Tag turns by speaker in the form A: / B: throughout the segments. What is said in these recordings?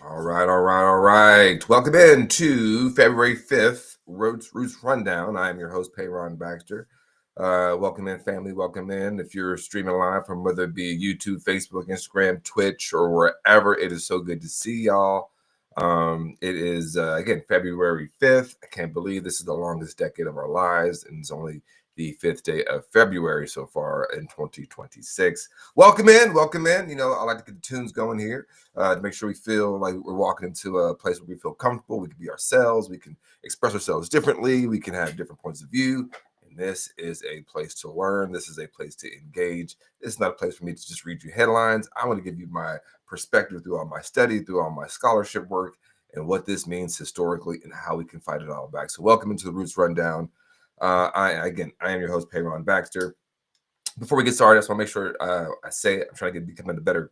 A: All right. Welcome in to February 5th, Roots Rundown. I am your host, Payron Baxter. Welcome in, family. Welcome in. If you're streaming live from whether it be YouTube, Facebook, Instagram, Twitch, or wherever, it is so good to see y'all. It is, again, February 5th. I can't believe this is the longest decade of our lives, and it's only the 5th day of February so far in 2026. Welcome in. You know, I like to get the tunes going here to make sure we feel like we're walking into a place where we feel comfortable. We can be ourselves. We can express ourselves differently. We can have different points of view. And this is a place to learn. This is a place to engage. It's not a place for me to just read you headlines. I want to give you my perspective through all my study, through all my scholarship work, and what this means historically and how we can fight it all back. So welcome into the Roots Rundown. I am your host, Payron Baxter. Before we get started, I just want to make sure I say it. I'm trying to become a better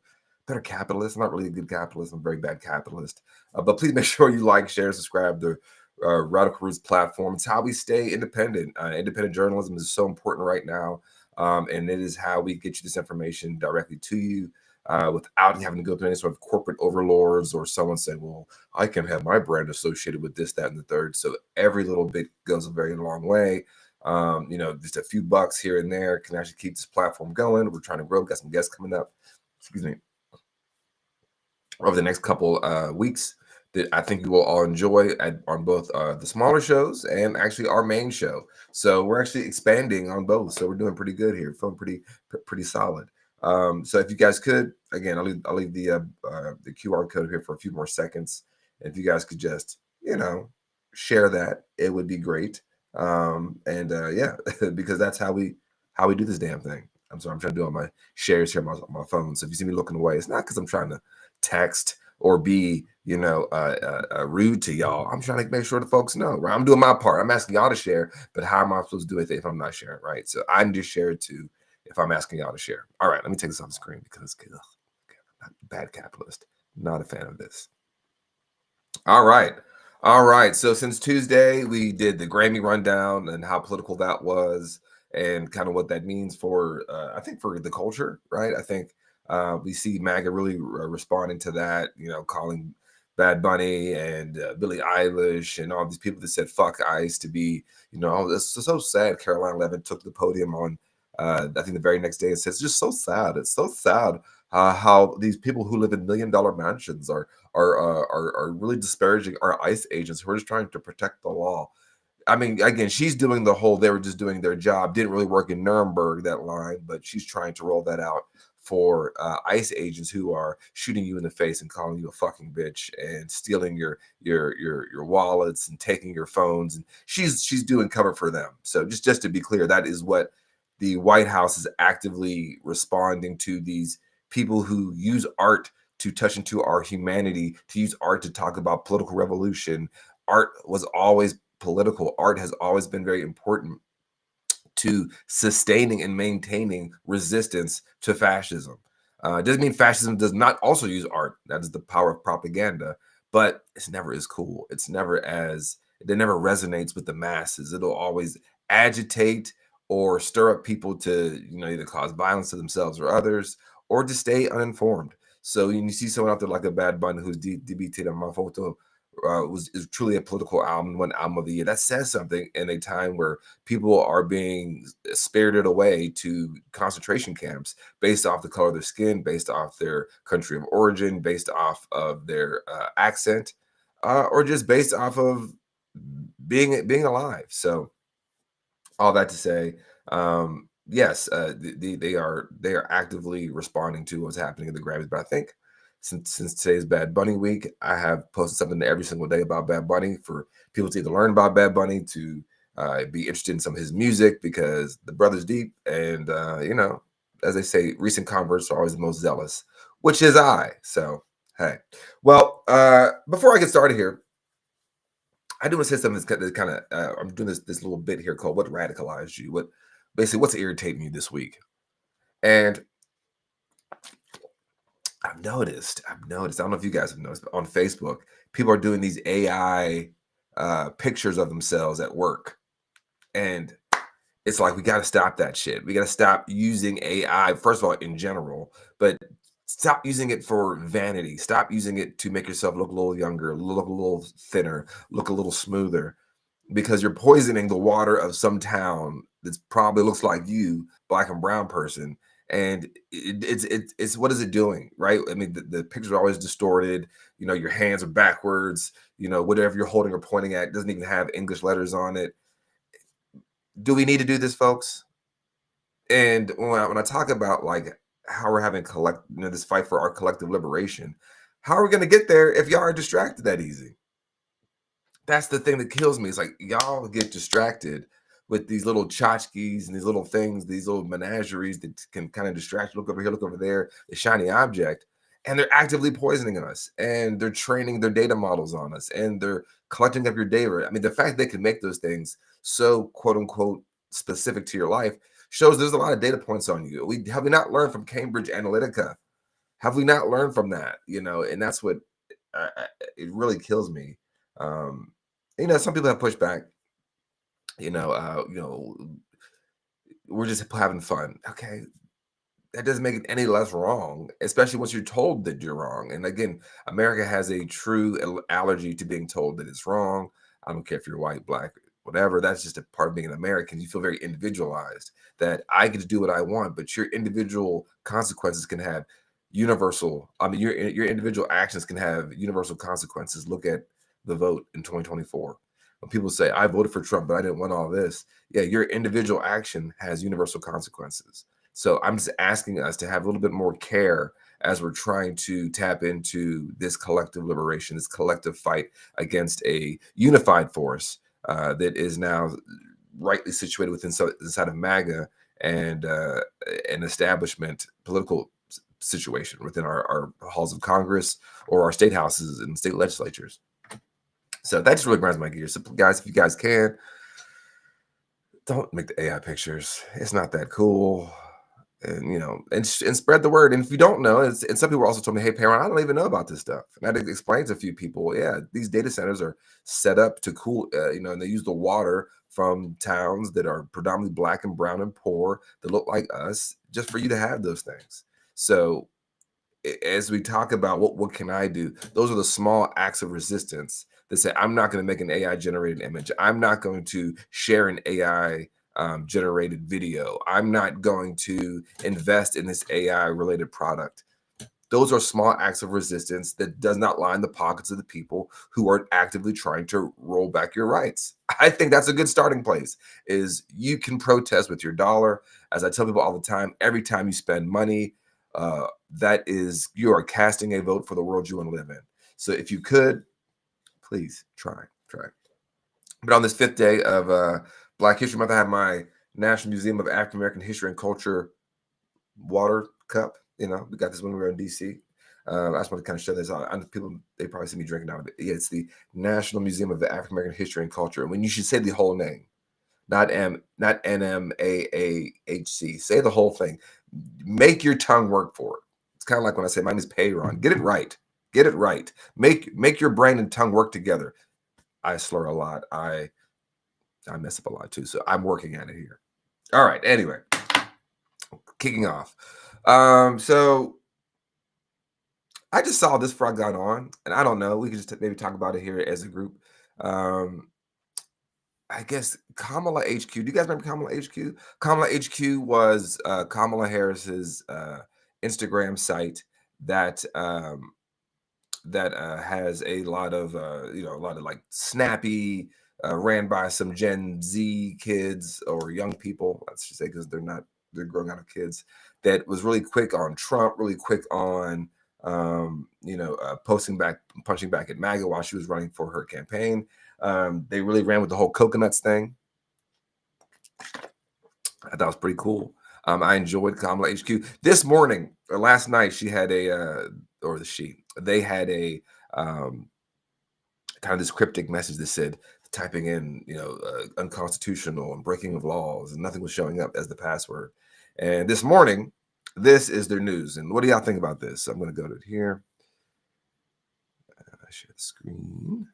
A: capitalist. I'm not really a good capitalist. I'm a very bad capitalist. But please make sure you like, share, subscribe to Radical Roots platform. It's how we stay independent. Independent journalism is so important right now. And it is how we get you this information directly to you without having to go through any sort of corporate overlords or someone saying, well, I can have my brand associated with this, that, and the third. So every little bit goes a very long way. Just a few bucks here and there can actually keep this platform going. We're trying to grow. We've got some guests coming up. Excuse me, over the next couple weeks that I think you will all enjoy on both the smaller shows and actually our main show. So we're actually expanding on both. So we're doing pretty good here, feeling pretty solid. So if you guys could, again, I'll leave the QR code here for a few more seconds. If you guys could just share that, it would be great. And yeah, because that's how we do this damn thing. I'm sorry, I'm trying to do all my shares here on my phone. So if you see me looking away, it's not because I'm trying to text or be rude to y'all. I'm trying to make sure the folks know, right? I'm doing my part. I'm asking y'all to share, but how am I supposed to do it if I'm not sharing, right? So I need to share it too if I'm asking y'all to share. All right, let me take this off the screen because I'm not a bad capitalist. Not a fan of this. All right. All right. So since Tuesday, we did the Grammy rundown and how political that was and kind of what that means for, I think, for the culture, right? I think we see MAGA really responding to that, calling Bad Bunny and Billie Eilish and all these people that said fuck ICE to be, it's so sad. Caroline Levin took the podium on, I think the very next day and says, it's just so sad. It's so sad how these people who live in $1 million mansions are really disparaging our ICE agents who are just trying to protect the law. I mean, again, she's doing the whole they were just doing their job. Didn't really work in Nuremberg, that line, but she's trying to roll that out for ICE agents who are shooting you in the face and calling you a fucking bitch and stealing your wallets and taking your phones. And she's doing cover for them. So just to be clear, that is what the White House is actively responding to, these people who use art to touch into our humanity, to use art to talk about political revolution. Art was always political. Art has always been very important to sustaining and maintaining resistance to fascism. It doesn't mean fascism does not also use art. That is the power of propaganda, but it's never as cool. It never resonates with the masses. It'll always agitate or stir up people to, either cause violence to themselves or others, or to stay uninformed. So you see someone out there like a Bad Bunny who's DBT'd on my photo, is truly a political album, one album of the year. That says something in a time where people are being spirited away to concentration camps based off the color of their skin, based off their country of origin, based off of their accent, or just based off of being alive. So all that to say, yes, they are actively responding to what's happening in the Grammys. But I think since today's Bad Bunny week, I have posted something every single day about Bad Bunny for people to either learn about Bad Bunny, to be interested in some of his music, because the brother's deep, and as they say, recent converts are always the most zealous, which is I. So hey, well, before I get started here, I do want to say something that's kind of I'm doing this little bit here called "What Radicalized You?" What's irritating you this week? And I've noticed. I don't know if you guys have noticed, but on Facebook, people are doing these AI pictures of themselves at work, and it's like we got to stop that shit. We got to stop using AI. First of all, in general, but stop using it for vanity. Stop using it to make yourself look a little younger, look a little thinner, look a little smoother, because you're poisoning the water of some town that probably looks like you, black and brown person. And it's what is it doing, right? I mean, the pictures are always distorted. Your hands are backwards. Whatever you're holding or pointing at doesn't even have English letters on it. Do we need to do this, folks? And when I talk about like how we're having this fight for our collective liberation, how are we going to get there if y'all are distracted that easy? That's the thing that kills me. It's like y'all get distracted with these little tchotchkes and these little things, these little menageries that can kind of distract you. Look over here, look over there, the shiny object. And they're actively poisoning us, and they're training their data models on us, and they're collecting up your data. I mean, the fact they can make those things so quote unquote specific to your life shows there's a lot of data points on you. Have we not learned from Cambridge Analytica? Have we not learned from that? And that's what it really kills me. Um, some people have pushed back. We're just having fun. Okay, that doesn't make it any less wrong, especially once you're told that you're wrong. And again, America has a true allergy to being told that it's wrong. I don't care if you're white, black, whatever. That's just a part of being an American. You feel very individualized, that I get to do what I want, but your individual consequences can have universal. I mean, your individual actions can have universal consequences. Look at the vote in 2024. When people say, I voted for Trump, but I didn't want all this. Yeah, your individual action has universal consequences. So I'm just asking us to have a little bit more care as we're trying to tap into this collective liberation, this collective fight against a unified force that is now rightly situated within inside of MAGA and an establishment political situation within our halls of Congress or our state houses and state legislatures. So that just really grinds my gears. So guys, if you guys can, don't make the AI pictures. It's not that cool. And and spread the word. And if you don't know, and some people also told me, hey, parent, I don't even know about this stuff. And that explains to a few people, yeah, these data centers are set up to cool, and they use the water from towns that are predominantly black and brown and poor that look like us, just for you to have those things. So as we talk about what can I do, those are the small acts of resistance that say, I'm not going to make an AI generated image. I'm not going to share an AI generated video. I'm not going to invest in this AI related product. Those are small acts of resistance that does not line the pockets of the people who are actively trying to roll back your rights. I think that's a good starting place. Is you can protest with your dollar. As I tell people all the time, every time you spend money, that is, you are casting a vote for the world you want to live in. So if you could, please try. But on this 5th day of Black History Month, I have my National Museum of African American History and Culture water cup. We got this when we were in DC. I just want to kind of show this out. People, they probably see me drinking out of it. Yeah, it's the National Museum of the African American History and Culture. And when you should say the whole name, not NMAAHC. Say the whole thing. Make your tongue work for it. It's kind of like when I say my name is Payron. Get it right. Get it right. Make your brain and tongue work together. I slur a lot. I mess up a lot too. So I'm working at it here. All right. Anyway, kicking off. So I just saw this before I got on, and I don't know. We could just maybe talk about it here as a group. I guess Kamala HQ. Do you guys remember Kamala HQ? Kamala HQ was Kamala Harris's Instagram site that has a lot of like snappy, ran by some Gen Z kids or young people. Let's just say, because they're growing out of kids. That was really quick on Trump, really quick on punching back at MAGA while she was running for her campaign. They really ran with the whole coconuts thing. I thought it was pretty cool. I enjoyed Kamala HQ. This morning or last night, they had a kind of this cryptic message that said, typing in, unconstitutional and breaking of laws, and nothing was showing up as the password. And this morning, this is their news. And what do y'all think about this? I'm going to go to here. Share the screen.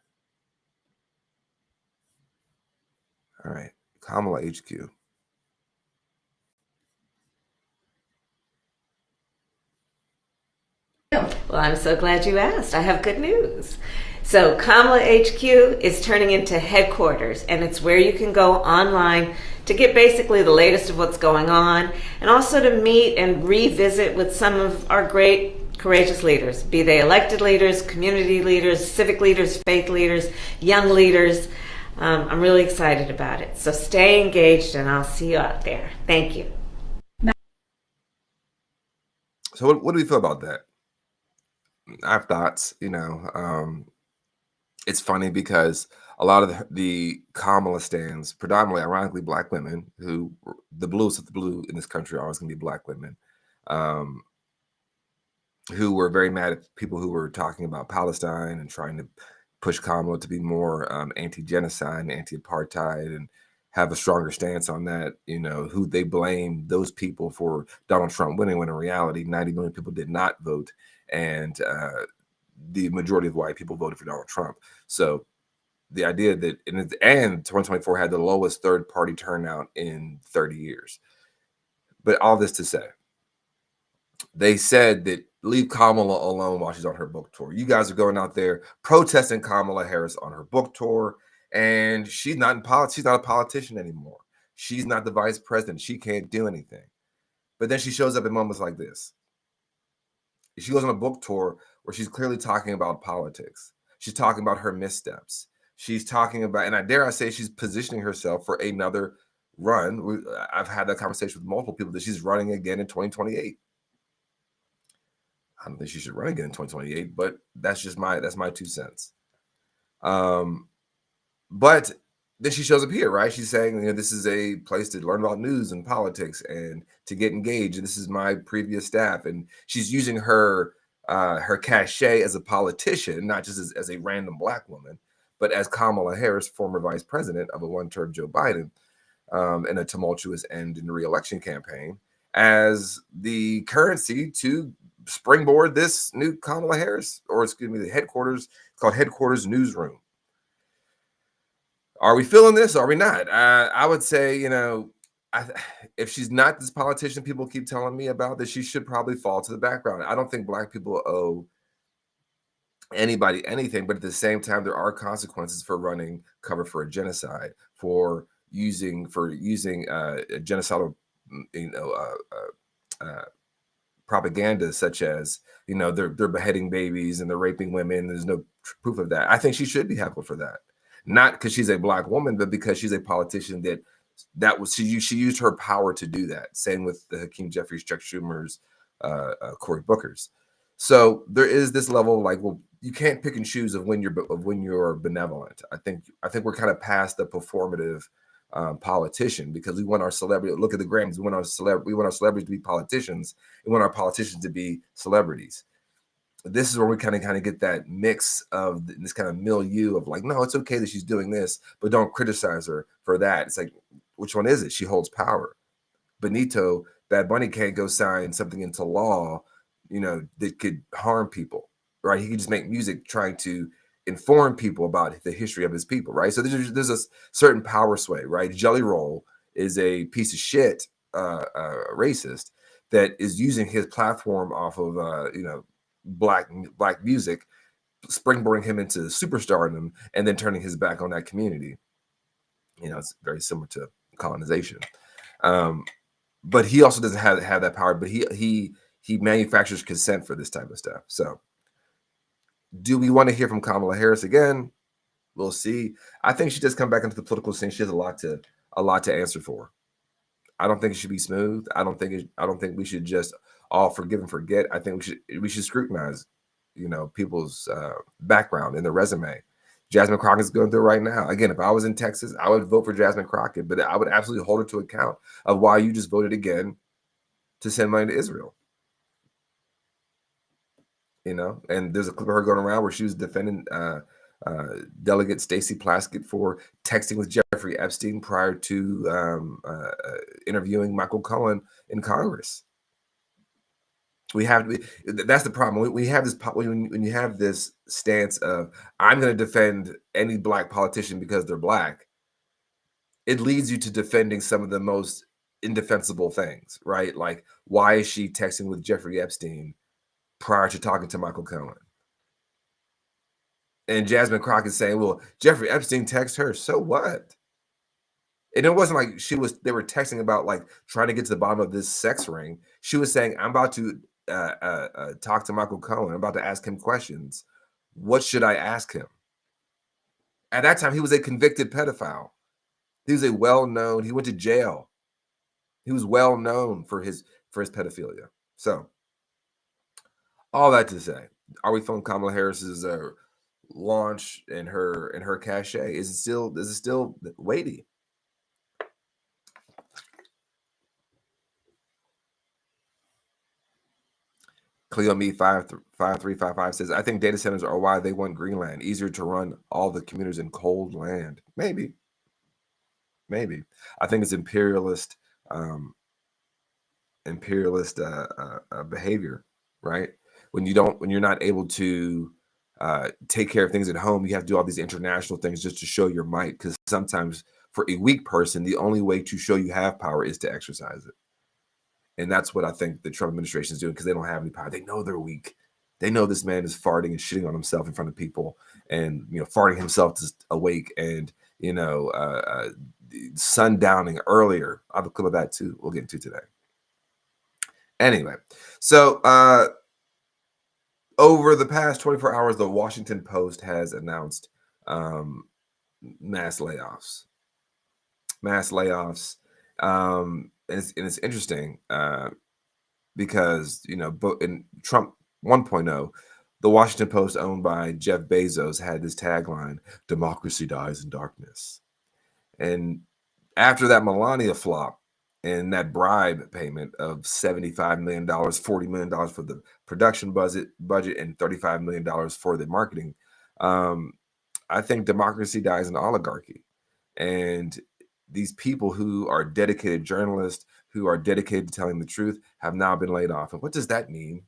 A: All right, Kamala HQ.
B: Well, I'm so glad you asked. I have good news. So Kamala HQ is turning into headquarters, and it's where you can go online to get basically the latest of what's going on, and also to meet and revisit with some of our great, courageous leaders, be they elected leaders, community leaders, civic leaders, faith leaders, young leaders. I'm really excited about it. So stay engaged, and I'll see you out there. Thank you.
A: So what do we feel about that? I have thoughts. It's funny because a lot of the Kamala stands, predominantly, ironically, Black women, who the bluest of the blue in this country are always going to be Black women, who were very mad at people who were talking about Palestine and trying to push Kamala to be more anti-genocide and anti-apartheid and have a stronger stance on that. Who they blame those people for Donald Trump winning, when in reality 90 million people did not vote, and the majority of white people voted for Donald Trump. So the idea that, and 2024 had the lowest third-party turnout in 30 years. But all this to say, they said that leave Kamala alone while she's on her book tour. You guys are going out there protesting Kamala Harris on her book tour. And she's not in politics. She's not a politician anymore. She's not the vice president. She can't do anything. But then she shows up in moments like this. She goes on a book tour where she's clearly talking about politics. She's talking about her missteps. She's talking about, and I dare I say, she's positioning herself for another run. I've had that conversation with multiple people that she's running again in 2028. I don't think she should run again in 2028, but that's my 2 cents. But then she shows up here, right? She's saying, this is a place to learn about news and politics and to get engaged. And this is my previous staff. And she's using her cachet as a politician, not just as a random Black woman, but as Kamala Harris, former vice president of a one-term Joe Biden, in a tumultuous end in the re-election campaign, as the currency to springboard this new Kamala Harris, or excuse me, the headquarters, called Headquarters Newsroom. Are we feeling this? Or are we not? I would say, if she's not this politician people keep telling me about, that she should probably fall to the background. I don't think Black people owe anybody anything, but at the same time, there are consequences for running cover for a genocide, for using genocidal, propaganda, such as they're beheading babies and they're raping women. There's no proof of that. I think she should be heckled for that. Not because she's a Black woman, but because she's a politician she used her power to do that. Same with the Hakeem Jeffries, Chuck Schumer's, Cory Booker's. So there is this level of like, well, you can't pick and choose of when you're benevolent. I think we're kind of past the performative politician, because we want our celebrity. Look at the Grammys. We want our celebrities to be politicians. We want our politicians to be celebrities. This is where we kind of get that mix of this kind of milieu of like, no, it's okay that she's doing this, but don't criticize her for that. It's like, which one is it? She holds power. Benito, Bad Bunny can't go sign something into law, that could harm people, right? He could just make music trying to inform people about the history of his people, right? So there's a certain power sway, right? Jelly Roll is a piece of shit racist that is using his platform off of black music, springboarding him into superstardom, and then turning his back on that community. It's very similar to colonization. But he also doesn't have that power, but he manufactures consent for this type of stuff. So do we want to hear from Kamala Harris again? We'll see. I think she does come back into the political scene. She has a lot to answer for. I don't think it should be smooth. I don't think we should just all forgive and forget. I think we should scrutinize, people's background and their resume. Jasmine Crockett's going through it right now. Again, if I was in Texas, I would vote for Jasmine Crockett, but I would absolutely hold her to account of why you just voted again to send money to Israel. And there's a clip of her going around where she was defending Delegate Stacey Plaskett for texting with Jeffrey Epstein prior to interviewing Michael Cohen in Congress. That's the problem. We have this, when you have this stance of, I'm going to defend any Black politician because they're Black, it leads you to defending some of the most indefensible things, right? Like, why is she texting with Jeffrey Epstein prior to talking to Michael Cohen? And Jasmine Crockett saying, well, Jeffrey Epstein texted her, so what? And it wasn't like they were texting about like trying to get to the bottom of this sex ring. She was saying, I'm about to talk to Michael Cohen. I'm about to ask him questions. What should I ask him? At that time, he was a convicted pedophile. He was he went to jail. He was well known for his pedophilia. So all that to say, are we feeling Kamala Harris's launch and her cachet? Is it still weighty? Cleo Me 5355 says, I think data centers are why they want Greenland. Easier to run all the commuters in cold land. Maybe. I think it's imperialist behavior, right? When you're not able to take care of things at home, you have to do all these international things just to show your might. Because sometimes for a weak person, the only way to show you have power is to exercise it. And that's what I think the Trump administration is doing, because they don't have any power. They know they're weak. They know this man is farting and shitting on himself in front of people, and farting himself to awake, and sundowning earlier. I have a clip of that too. We'll get into today. Anyway, so over the past 24 hours, the Washington Post has announced mass layoffs. And it's interesting because in Trump 1.0, the Washington Post, owned by Jeff Bezos, had this tagline: "Democracy dies in darkness." And after that Melania flop and that bribe payment of $75 million, $40 million for the production budget, and $35 million for the marketing, I think democracy dies in oligarchy. And these people who are dedicated journalists, who are dedicated to telling the truth, have now been laid off. And what does that mean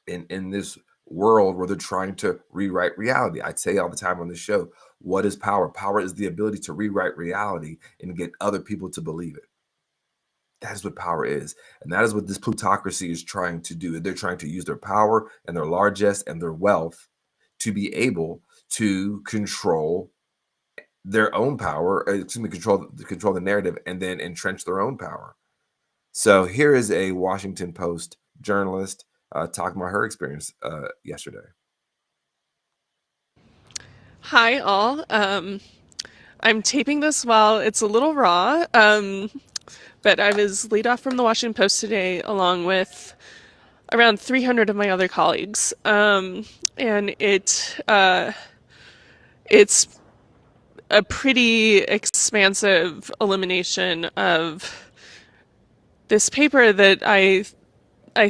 A: in this world where they're trying to rewrite reality? I say all the time on this show, what is power? Power is the ability to rewrite reality and get other people to believe it. That is what power is. And that is what this plutocracy is trying to do. They're trying to use their power and their largesse and their wealth to be able to control their own power, control the narrative, and then entrench their own power. So here is a Washington Post journalist talking about her experience yesterday.
C: Hi, all. I'm taping this while it's a little raw, but I was laid off from the Washington Post today, along with around 300 of my other colleagues, and it's a pretty expansive elimination of this paper that I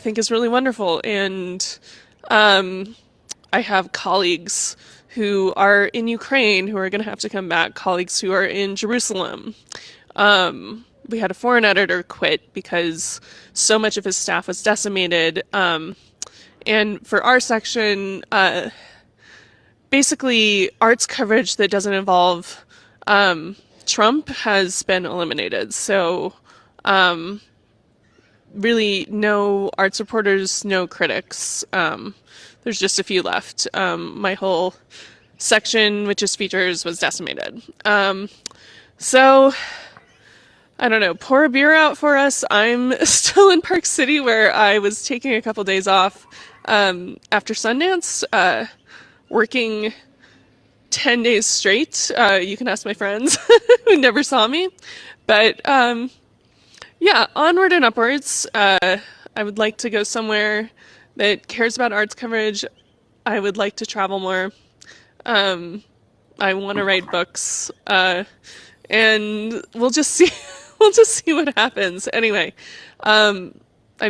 C: think is really wonderful, and I have colleagues who are in Ukraine who are going to have to come back, colleagues who are in Jerusalem. We had a foreign editor quit because so much of his staff was decimated. And for our section, basically arts coverage that doesn't involve Trump has been eliminated. So really no arts reporters, no critics. There's just a few left. My whole section, which is features, was decimated. So I don't know, pour a beer out for us. I'm still in Park City, where I was taking a couple days off after Sundance, working 10 days straight. You can ask my friends who never saw me. But yeah, onward and upwards. I would like to go somewhere that cares about arts coverage. I would like to travel more. I want to write books, and we'll just see. We'll just see what happens. Anyway, I'm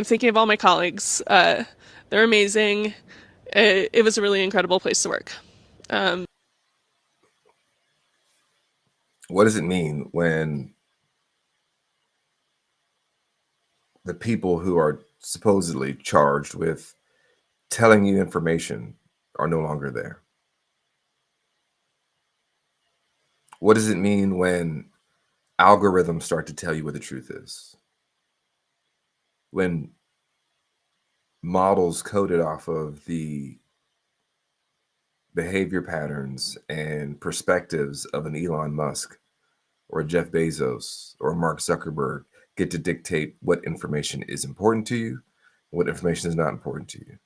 C: thinking of all my colleagues. They're amazing. It was a really incredible place to work.
A: What does it mean when the people who are supposedly charged with telling you information are no longer there? What does it mean when algorithms start to tell you what the truth is? When models coded off of the behavior patterns and perspectives of an Elon Musk or a Jeff Bezos or a Mark Zuckerberg get to dictate what information is important to you, what information is not important to you.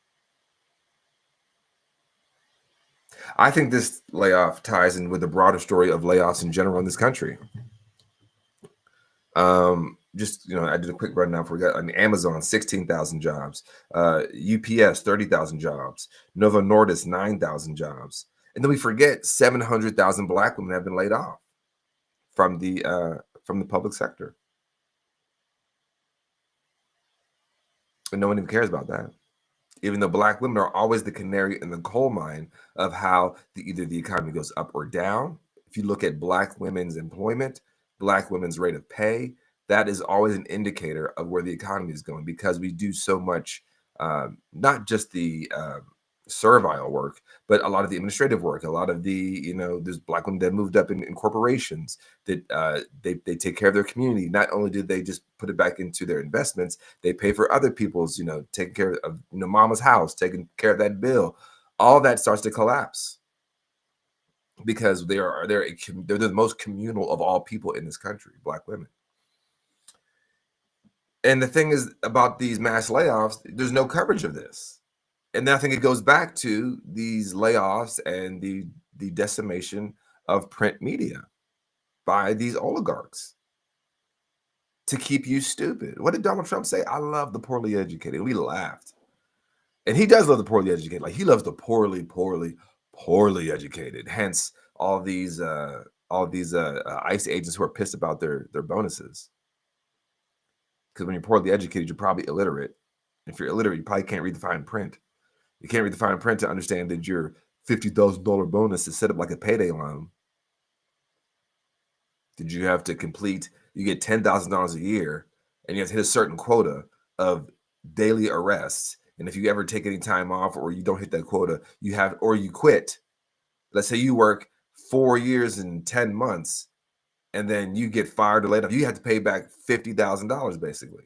A: I think this layoff ties in with the broader story of layoffs in general in this country. Just, I did a quick rundown for Amazon, 16,000 jobs, UPS, 30,000 jobs, Novo Nordisk, 9,000 jobs. And then we forget 700,000 Black women have been laid off from the public sector. And no one even cares about that. Even though Black women are always the canary in the coal mine of how either the economy goes up or down. If you look at Black women's employment, Black women's rate of pay, that is always an indicator of where the economy is going, because we do so much, not just the servile work, but a lot of the administrative work, a lot of the, there's Black women that moved up in corporations that they take care of their community. Not only do they just put it back into their investments, they pay for other people's, taking care of, mama's house, taking care of that bill. All that starts to collapse because they're the most communal of all people in this country, Black women. And the thing is about these mass layoffs, there's no coverage of this. And I think it goes back to these layoffs and the decimation of print media by these oligarchs to keep you stupid. What did Donald Trump say? I love the poorly educated. We laughed. And he does love the poorly educated. Like, he loves the poorly educated. Hence all these ICE agents who are pissed about their bonuses. Because when you're poorly educated, you're probably illiterate. If you're illiterate, you probably can't read the fine print. You can't read the fine print to understand that your $50,000 bonus is set up like a payday loan. Did you have to complete, you get $10,000 a year, and you have to hit a certain quota of daily arrests. And if you ever take any time off or you don't hit that quota, or you quit. Let's say you work 4 years and 10 months, and then you get fired or laid off, you have to pay back $50,000 basically.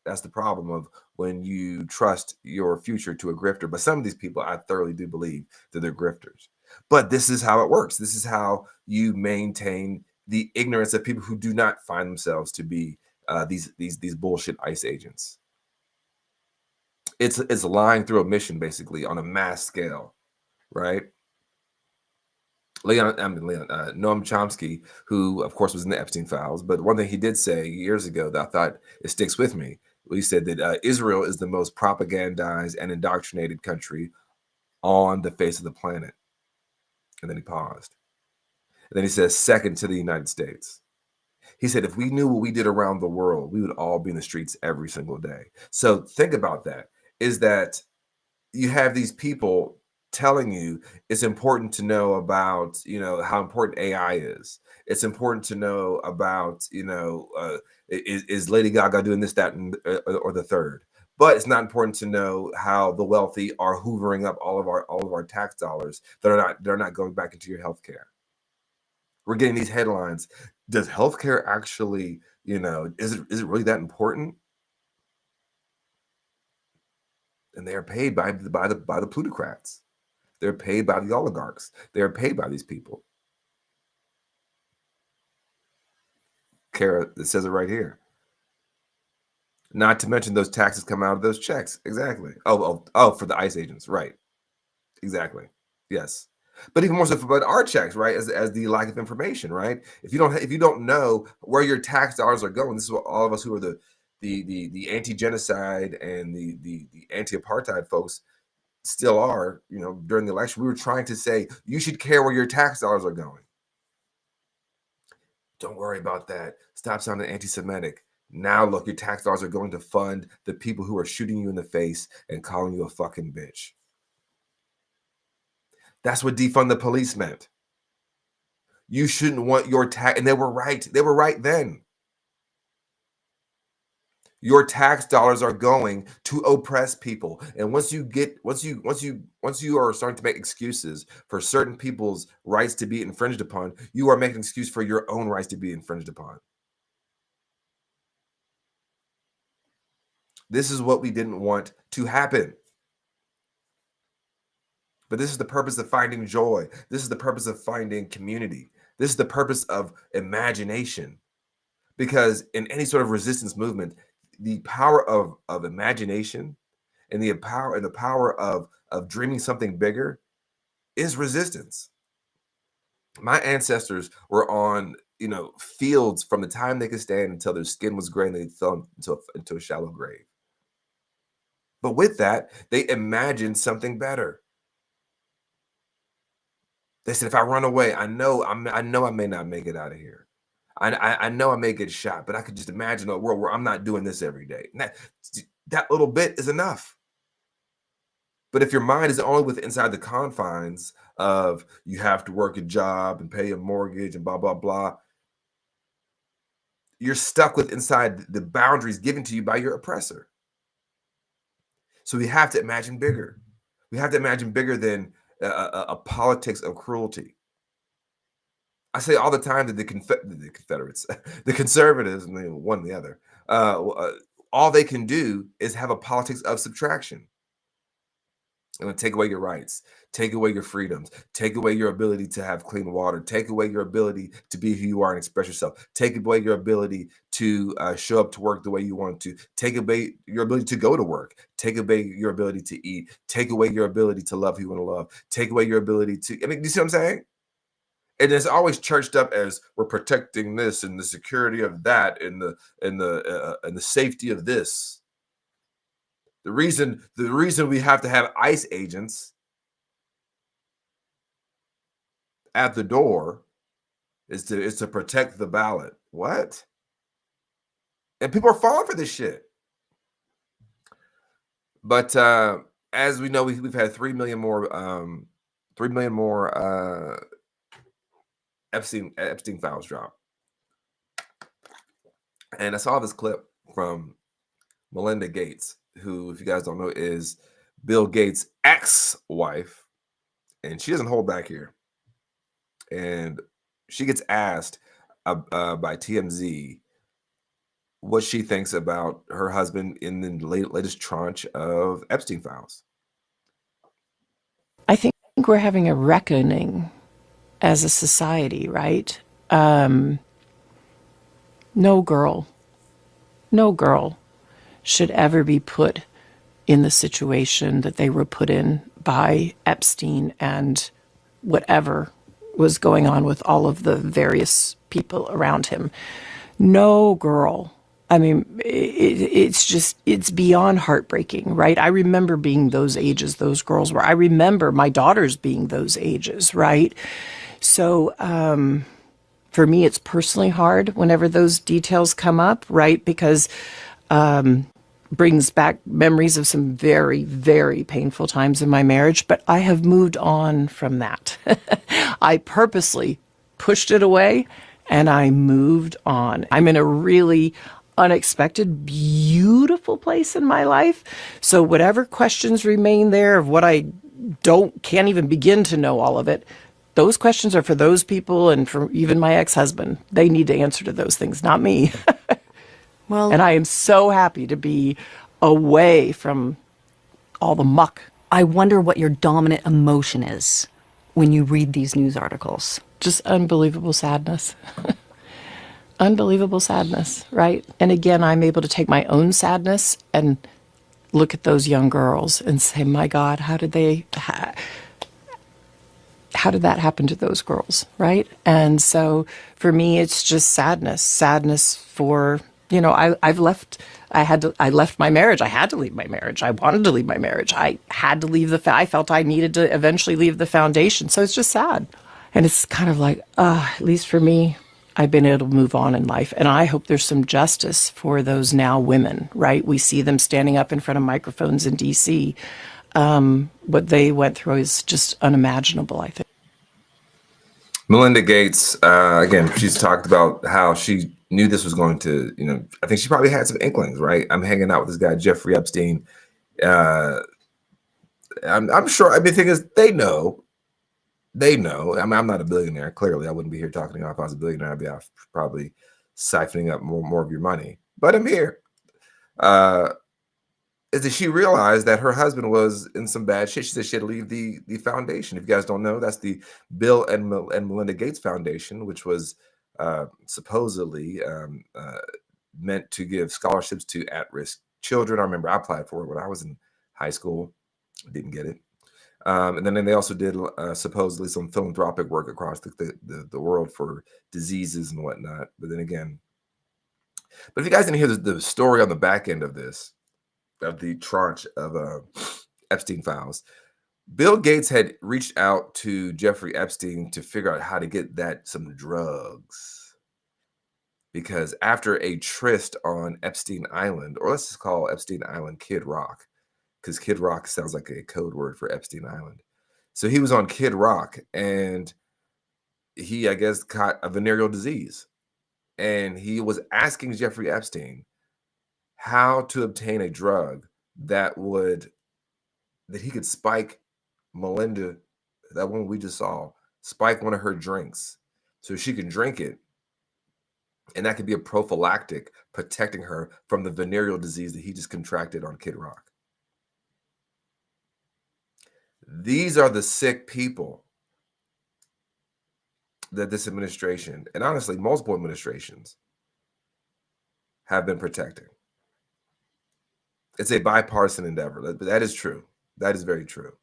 A: That's the problem of when you trust your future to a grifter. But some of these people, I thoroughly do believe that they're grifters. But this is how it works. This is how you maintain the ignorance of people who do not find themselves to be these bullshit ICE agents. It's lying through omission, basically, on a mass scale, right? Noam Chomsky, who of course was in the Epstein files, but one thing he did say years ago that I thought it sticks with me. He said that Israel is the most propagandized and indoctrinated country on the face of the planet. And then he paused. And then he says, second to the United States. He said, if we knew what we did around the world, we would all be in the streets every single day. So think about that, is that you have these people telling you it's important to know about, how important AI is. It's important to know about, is Lady Gaga doing this, that, and or the third. But it's not important to know how the wealthy are hoovering up all of our tax dollars that are not going back into your healthcare. We're getting these headlines. Does healthcare actually, is it really that important? And they are paid by the plutocrats. They're paid by the oligarchs. They're paid by these people. Kara, it says it right here. Not to mention those taxes come out of those checks. Exactly. Oh, for the ICE agents, right? Exactly. Yes. But even more so for our checks, right? As the lack of information, right? If you don't know where your tax dollars are going, this is what all of us who are the anti-genocide and the anti-apartheid folks still are, during the election. We were trying to say, you should care where your tax dollars are going. Don't worry about that. Stop sounding anti-Semitic. Now look, your tax dollars are going to fund the people who are shooting you in the face and calling you a fucking bitch. That's what defund the police meant. You shouldn't want your tax, and they were right. They were right then. Your tax dollars are going to oppress people. And once you are starting to make excuses for certain people's rights to be infringed upon, you are making an excuse for your own rights to be infringed upon. This is what we didn't want to happen. But this is the purpose of finding joy. This is the purpose of finding community. This is the purpose of imagination. Because in any sort of resistance movement, the power of imagination and the power of dreaming something bigger is resistance. My ancestors were on, fields from the time they could stand until their skin was gray and they fell into a shallow grave. But with that, they imagined something better. They said, if I run away, I know I may not make it out of here. I know I may get shot, but I could just imagine a world where I'm not doing this every day. And that little bit is enough. But if your mind is only inside the confines of you have to work a job and pay a mortgage and blah, blah, blah, you're stuck with inside the boundaries given to you by your oppressor. So we have to imagine bigger. We have to imagine bigger than a politics of cruelty. I say all the time that the Confederates, the conservatives, and one and the other, all they can do is have a politics of subtraction. And take away your rights, take away your freedoms, take away your ability to have clean water, take away your ability to be who you are and express yourself, take away your ability to show up to work the way you want to, take away your ability to go to work, take away your ability to eat, take away your ability to love who you want to love, take away your ability to, I mean, you see what I'm saying? And it's always churched up as we're protecting this and the security of that and the safety of this. The reason we have to have ICE agents at the door is to protect the ballot. What? And people are falling for this shit. But as we know, we've had 3 million more Epstein files drop. And I saw this clip from Melinda Gates, who, if you guys don't know, is Bill Gates' ex-wife, and she doesn't hold back here. And she gets asked by TMZ what she thinks about her husband in the latest tranche of Epstein files.
D: I think we're having a reckoning as a society, right? No girl should ever be put in the situation that they were put in by Epstein and whatever was going on with all of the various people around him. No girl. I mean, it's beyond heartbreaking, right? I remember being those ages, those girls were. I remember my daughters being those ages, right? So for me, it's personally hard whenever those details come up, right? Because brings back memories of some very, very painful times in my marriage, but I have moved on from that. I purposely pushed it away and I moved on. I'm in a really unexpected, beautiful place in my life. So whatever questions remain there of what I can't even begin to know all of it, those questions are for those people and for even my ex-husband. They need to answer to those things, not me.
E: Well,
D: and I am so happy to be away from all the muck.
E: I wonder what your dominant emotion is when you read these news articles.
D: Just unbelievable sadness. Unbelievable sadness, right? And again, I'm able to take my own sadness and look at those young girls and say, my God, how did that happen to those girls, right? And so for me, it's just sadness for, you know, I left my marriage. I had to leave my marriage. I wanted to leave my marriage. I had to leave I felt I needed to eventually leave the foundation. So it's just sad. And it's kind of like, at least for me, I've been able to move on in life. And I hope there's some justice for those now women, right? We see them standing up in front of microphones in D.C. What they went through is just unimaginable, I think.
A: Melinda Gates, again, she's talked about how she knew this was going to, you know, I think she probably had some inklings, right? I'm hanging out with this guy, Jeffrey Epstein. I'm sure, I mean, the thing is, they know. I mean, I'm not a billionaire. Clearly, I wouldn't be here talking to you. If I was a billionaire, I'd be off probably siphoning up more of your money. But I'm here. Is that she realized that her husband was in some bad shit. She said she had to leave the foundation. If you guys don't know, that's the Bill and Melinda Gates Foundation, which was supposedly meant to give scholarships to at-risk children. I remember I applied for it when I was in high school. Didn't get it. And then they also did supposedly some philanthropic work across the world for diseases and whatnot. But then again, but if you guys didn't hear the story on the back end of this, of the tranche of Epstein files, Bill Gates had reached out to Jeffrey Epstein to figure out how to get some drugs. Because after a tryst on Epstein Island, or let's just call Epstein Island Kid Rock, because Kid Rock sounds like a code word for Epstein Island. So he was on Kid Rock and he, I guess, caught a venereal disease. And he was asking Jeffrey Epstein how to obtain a drug that he could spike Melinda, that one we just saw, spike one of her drinks so she can drink it. And that could be a prophylactic protecting her from the venereal disease that he just contracted on Kid Rock. These are the sick people that this administration, and honestly, multiple administrations, have been protecting. It's a bipartisan endeavor. That is true. That is very true.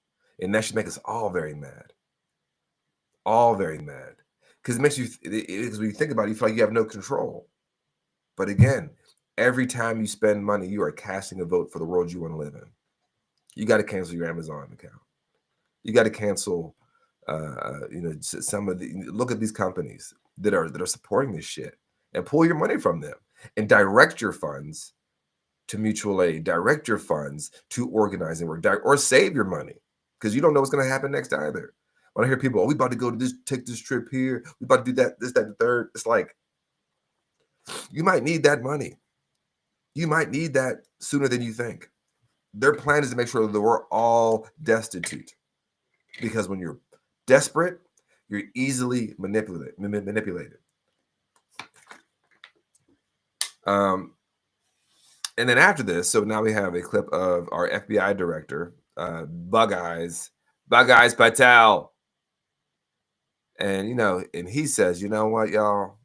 A: And that should make us all very mad. All very mad. Because it makes you, because when you think about it, you feel like you have no control. But again, every time you spend money, you are casting a vote for the world you want to live in. You got to cancel your Amazon account. You got to cancel, some of the, look at these companies that are supporting this shit and pull your money from them and direct your funds to mutual aid, direct your funds to organizing work, or save your money because you don't know what's going to happen next either. When I hear people, we about to go to this, take this trip here, we about to do that, this, that, and the third. It's like, you might need that money. You might need that sooner than you think. Their plan is to make sure that we're all destitute because when you're desperate, you're easily manipulated. And then after this, so now we have a clip of our FBI director, Bug Eyes Patel. And, and he says, you know what, y'all?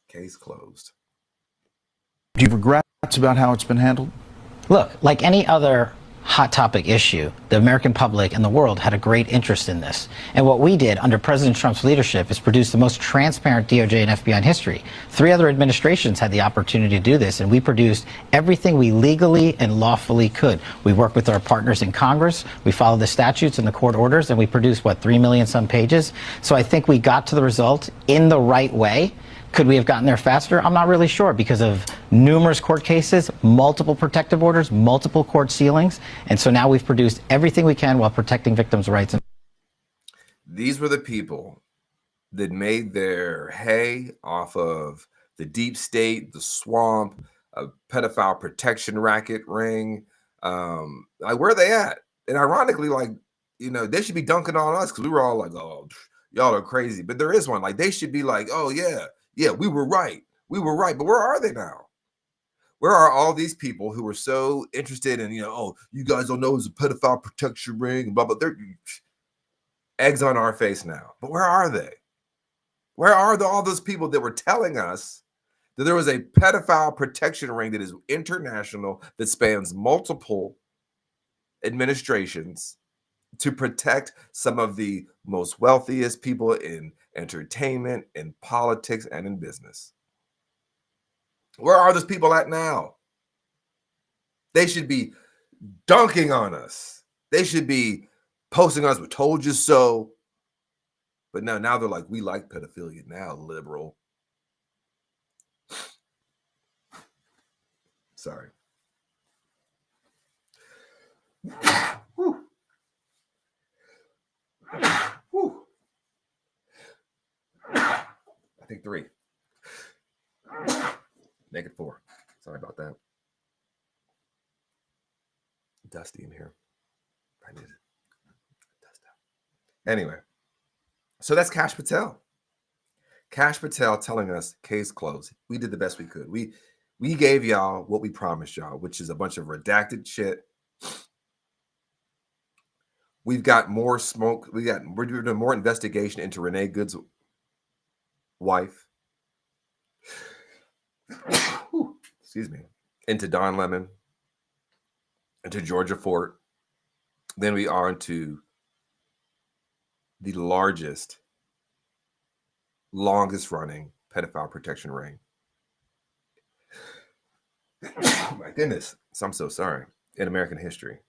A: Case closed.
F: Do you have regrets about how it's been handled?
G: Look, like any other hot topic issue, the American public and the world had a great interest in this. And what we did under President Trump's leadership is produce the most transparent DOJ and FBI in history. 3 other administrations had the opportunity to do this, and we produced everything we legally and lawfully could. We worked with our partners in Congress, we followed the statutes and the court orders, and we produced, 3 million some pages. So I think we got to the result in the right way. Could we have gotten there faster? I'm not really sure because of numerous court cases, multiple protective orders, multiple court sealings. And so now we've produced everything we can while protecting victims' rights.
A: These were the people that made their hay off of the deep state, the swamp, a pedophile protection racket ring. Like, where are they at? And ironically, they should be dunking on us because we were all like, oh, y'all are crazy. But there is one. Like, they should be like, oh, yeah, we were right. We were right. But where are they now? Where are all these people who were so interested in, you guys don't know it's a pedophile protection ring and blah, blah. They're eggs on our face now. But where are they? Where are all those people that were telling us that there was a pedophile protection ring that is international, that spans multiple administrations to protect some of the most wealthiest people in entertainment, in politics, and in business? Where are those people at now? They should be dunking on us. They should be posting us with "told you so." But now they're like, we like pedophilia now, liberal. Sorry. Whew. Whew. I think 3. -4. Sorry about that. Dusty in here. I need it. Dust out. Anyway, so that's Kash Patel. Kash Patel telling us case closed. We did the best we could. We gave y'all what we promised y'all, which is a bunch of redacted shit. We've got more smoke. We're doing more investigation into Renee Good's wife. Excuse me. Into Don Lemon, into Georgia Fort. Then we are into the longest running pedophile protection ring. Oh my goodness. I'm so sorry. In American history.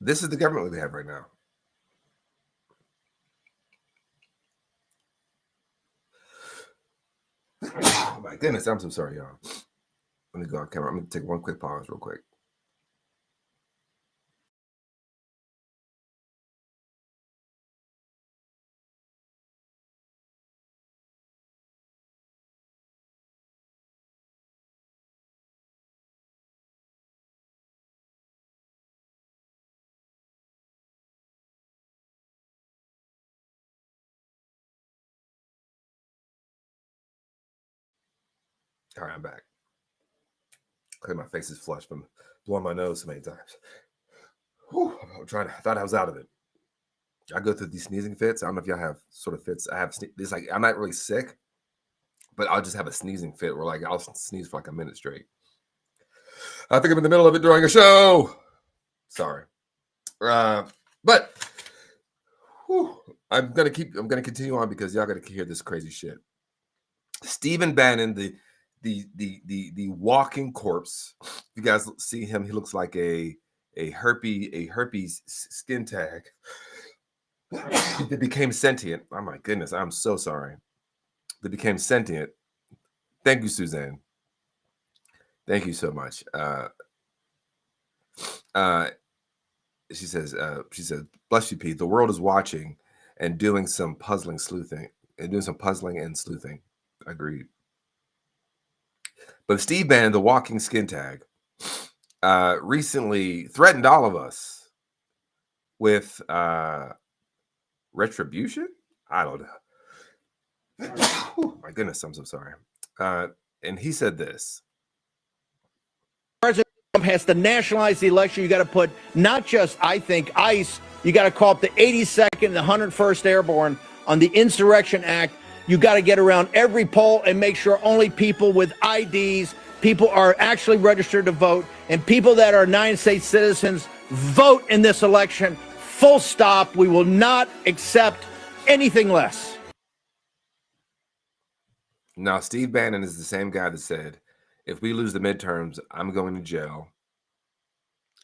A: This is the government we have right now. Oh my goodness, I'm so sorry, y'all. Let me go on camera. I'm going to take one quick pause real quick. All right, I'm back. Okay, my face is flushed from blowing my nose so many times. Whew, I thought I was out of it. I go through these sneezing fits. I don't know if y'all have sort of fits. I have it's like I'm not really sick, but I'll just have a sneezing fit where like I'll sneeze for like a minute straight. I think I'm in the middle of it during a show. Sorry, but whew, I'm gonna continue on because y'all gotta hear this crazy shit. Stephen Bannon, the walking corpse. If you guys see him, he looks like a herpes skin tag that became sentient. Oh my goodness, I'm so sorry. That became sentient. Thank you, Suzanne. Thank you so much. She says, bless you, Pete. The world is watching and doing some puzzling and sleuthing. Agreed. But Steve Bannon, the walking skin tag, recently threatened all of us with retribution. I don't know. Oh, my goodness, I'm so sorry. And he said this.
H: President Trump has to nationalize the election. You got to put not just, I think, ICE. You got to call up the 82nd and the 101st Airborne on the Insurrection Act. You got to get around every poll and make sure only people with IDs, people are actually registered to vote, and people that are United States citizens vote in this election. Full stop. We will not accept anything less.
A: Now, Steve Bannon is the same guy that said, if we lose the midterms, I'm going to jail.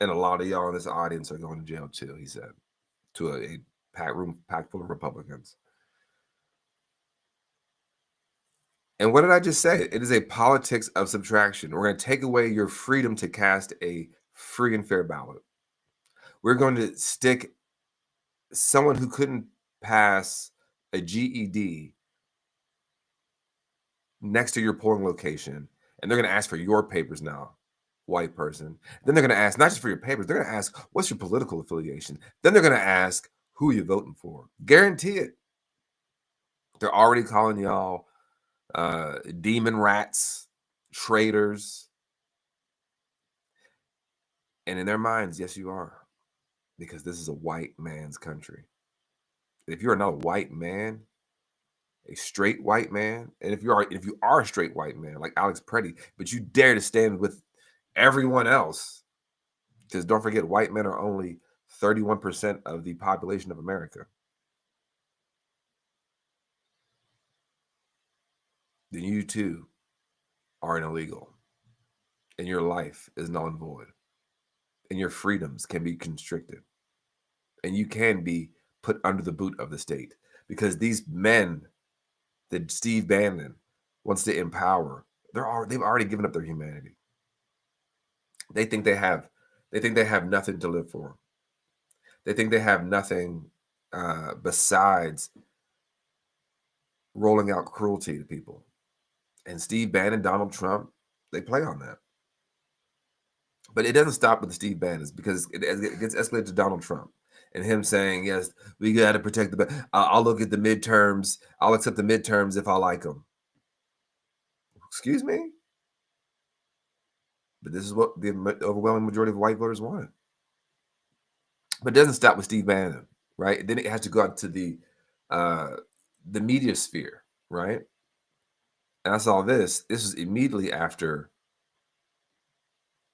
A: And a lot of y'all in this audience are going to jail too, he said, to a packed full of Republicans. And what did I just say? It is a politics of subtraction. We're going to take away your freedom to cast a free and fair ballot. We're going to stick someone who couldn't pass a GED next to your polling location, and they're going to ask for your papers now, white person. Then they're going to ask not just for your papers, they're going to ask, what's your political affiliation? Then they're going to ask, who you're voting for. Guarantee it. They're already calling y'all demon rats, traitors. And in their minds, yes, you are. Because this is a white man's country. If you're not a white man, a straight white man, and if you are a straight white man like Alex Preddy, but you dare to stand with everyone else, because don't forget, white men are only 31% of the population of America, then you too are an illegal, and your life is null and void, and your freedoms can be constricted, and you can be put under the boot of the state, because these men that Steve Bannon wants to empower, they've already given up their humanity. They think they have nothing to live for. They think they have nothing besides rolling out cruelty to people. And Steve Bannon, Donald Trump, they play on that. But it doesn't stop with the Steve Bannons, because it gets escalated to Donald Trump and him saying, yes, we got to protect I'll look at the midterms. I'll accept the midterms if I like them. Excuse me? But this is what the overwhelming majority of white voters want. But it doesn't stop with Steve Bannon, right? Then it has to go out to the media sphere, right? And I saw this. This was immediately after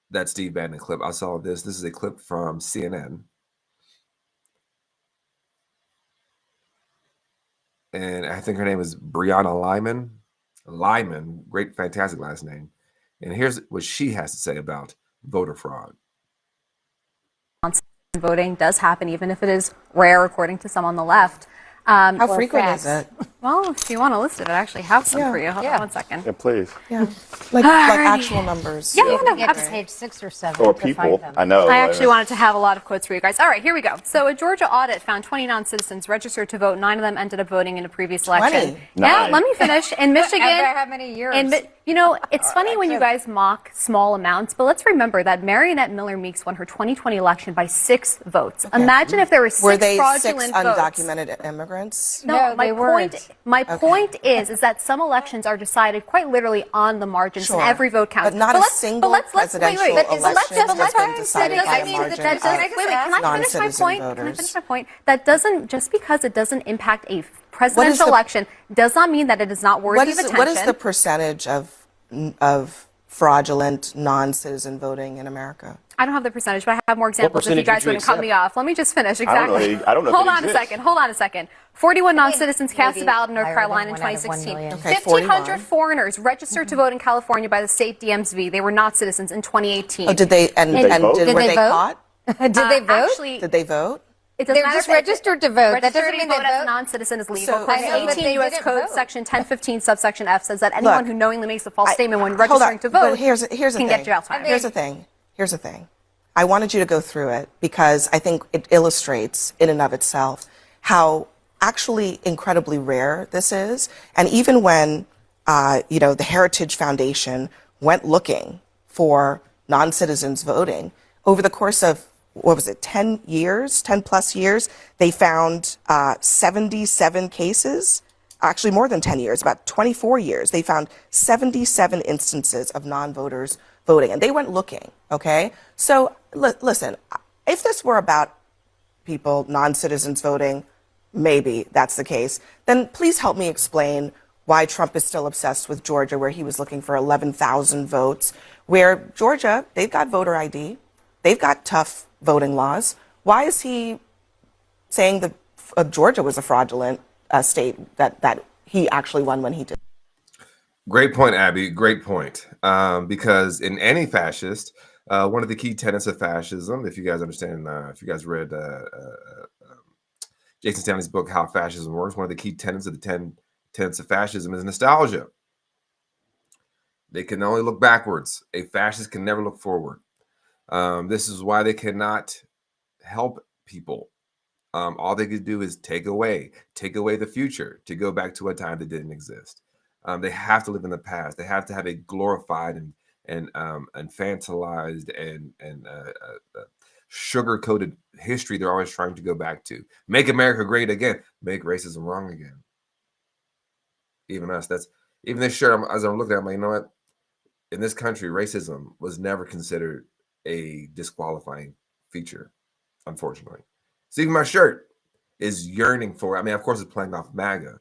A: that Steve Bannon clip. I saw this. This is a clip from CNN. And I think her name is Breonna Lyman. Lyman, great, fantastic last name. And here's what she has to say about voter fraud.
I: Voting does happen, even if it is rare, according to some on the left.
J: How frequent is it?
I: Well, if you want to list it, I actually have some for you. Hold on one second.
K: Yeah, please.
J: Yeah, like actual numbers.
I: Yeah,
L: You get to page 6 or 7
K: Or
L: to
K: people.
L: find them.
K: I know.
I: I actually wanted to have a lot of quotes for you guys. All right, here we go. So a Georgia audit found 20 non-citizens registered to vote. 9 of them ended up voting in a previous election.
J: 20?
I: Yeah, let me finish. In Michigan.
L: How many years?
I: You know, it's funny when you guys mock small amounts, but let's remember that Marionette Miller Meeks won her 2020 election by 6 votes. Okay. Imagine if there were 6
J: Were they
I: fraudulent
J: 6
I: votes.
J: undocumented immigrants?
I: No, my
L: they
I: point
L: weren't.
I: My point is that some elections are decided quite literally on the margins,
J: Sure.
I: and every vote counts.
J: But not a single presidential election has been decided by a margin of
I: can I finish my point?
J: voters.
I: Can I finish my point? That doesn't, just because it doesn't impact a presidential election, does not mean that it is not worthy of attention.
J: What is the percentage of fraudulent non-citizen voting in America?
I: I don't have the percentage, but I have more examples if you guys wouldn't cut me off. Let me just finish. Exactly.
K: I don't know.
I: Hold on a second. 41 non-citizens cast a ballot in North Carolina in 2016. 1,500 foreigners registered to vote in California by the state DMV. They were not citizens in 2018.
J: Oh, did they? And were they caught?
L: Did they vote?
I: Actually,
J: Did they vote?
I: it doesn't
L: They're
I: matter
L: just
I: if
L: registered to vote. That doesn't
I: Registering
L: mean
I: to
L: they
I: vote as a
L: vote.
I: non-citizen is legal.
J: So-
I: According
L: I know,
I: to
L: but
I: 18
L: they
I: U.S.
L: didn't
I: Code,
L: vote.
I: Section 1015, subsection F says that anyone who knowingly makes a false statement when
J: Hold
I: registering
J: on,
I: to vote
J: but here's the
I: can
J: thing.
I: get jail time.
J: Here's the thing. I wanted you to go through it because I think it illustrates in and of itself how actually incredibly rare this is. And even when, the Heritage Foundation went looking for non-citizens voting over the course of, 10 plus years, they found 77 cases, actually more than 10 years, about 24 years. They found 77 instances of non-voters voting, and they went looking, okay? So listen, if this were about people, non-citizens voting, maybe that's the case, then please help me explain why Trump is still obsessed with Georgia, where he was looking for 11,000 votes, where Georgia, they've got voter ID, they've got tough voting laws. Why is he saying that Georgia was a fraudulent state, that he actually won when he did?
A: Great point, Abby. Great point. Because in any fascist, one of the key tenets of fascism, if you guys understand, if you guys read Jason Stanley's book, How Fascism Works, one of the key tenets of the 10 tenets of fascism is nostalgia. They can only look backwards. A fascist can never look forward. This is why they cannot help people. All they could do is take away the future to go back to a time that didn't exist. They have to live in the past. They have to have a glorified and infantilized and sugar-coated history they're always trying to go back to. Make America great again. Make racism wrong again. Even us. Even this shirt, as I'm looking at it, I'm like, you know what? In this country, racism was never considered a disqualifying feature, unfortunately. So even my shirt is yearning for, of course it's playing off MAGA,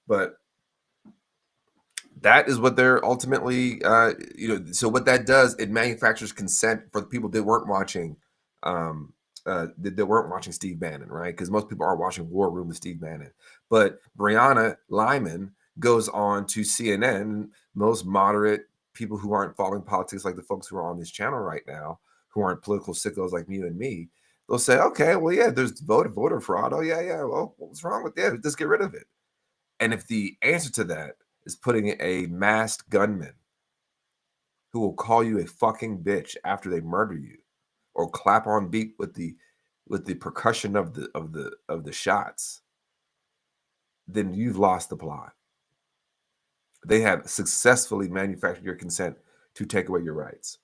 A: but that is what they're ultimately, so what that does, it manufactures consent for the people that weren't watching, that weren't watching Steve Bannon, right? Because most people aren't watching War Room with Steve Bannon. But Brianna Lyman goes on to CNN, most moderate people who aren't following politics like the folks who are on this channel right now, who aren't political sickos like you and me, they'll say, okay, well, yeah, there's voter fraud. Oh, yeah. Well, what's wrong with that? Just get rid of it. And if the answer to that is putting a masked gunman who will call you a fucking bitch after they murder you, or clap on beat with the percussion of the shots, then you've lost the plot. They have successfully manufactured your consent to take away your rights.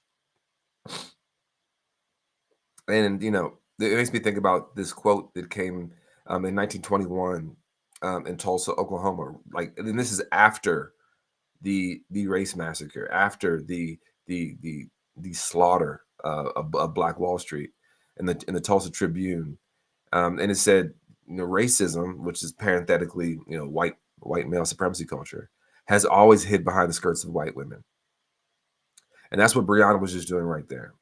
A: And, it makes me think about this quote that came in 1921 in Tulsa, Oklahoma. And this is after the race massacre, after the slaughter of Black Wall Street, in the Tulsa Tribune. And it said, racism, which is parenthetically, white male supremacy culture, has always hid behind the skirts of white women. And that's what Brianna was just doing right there.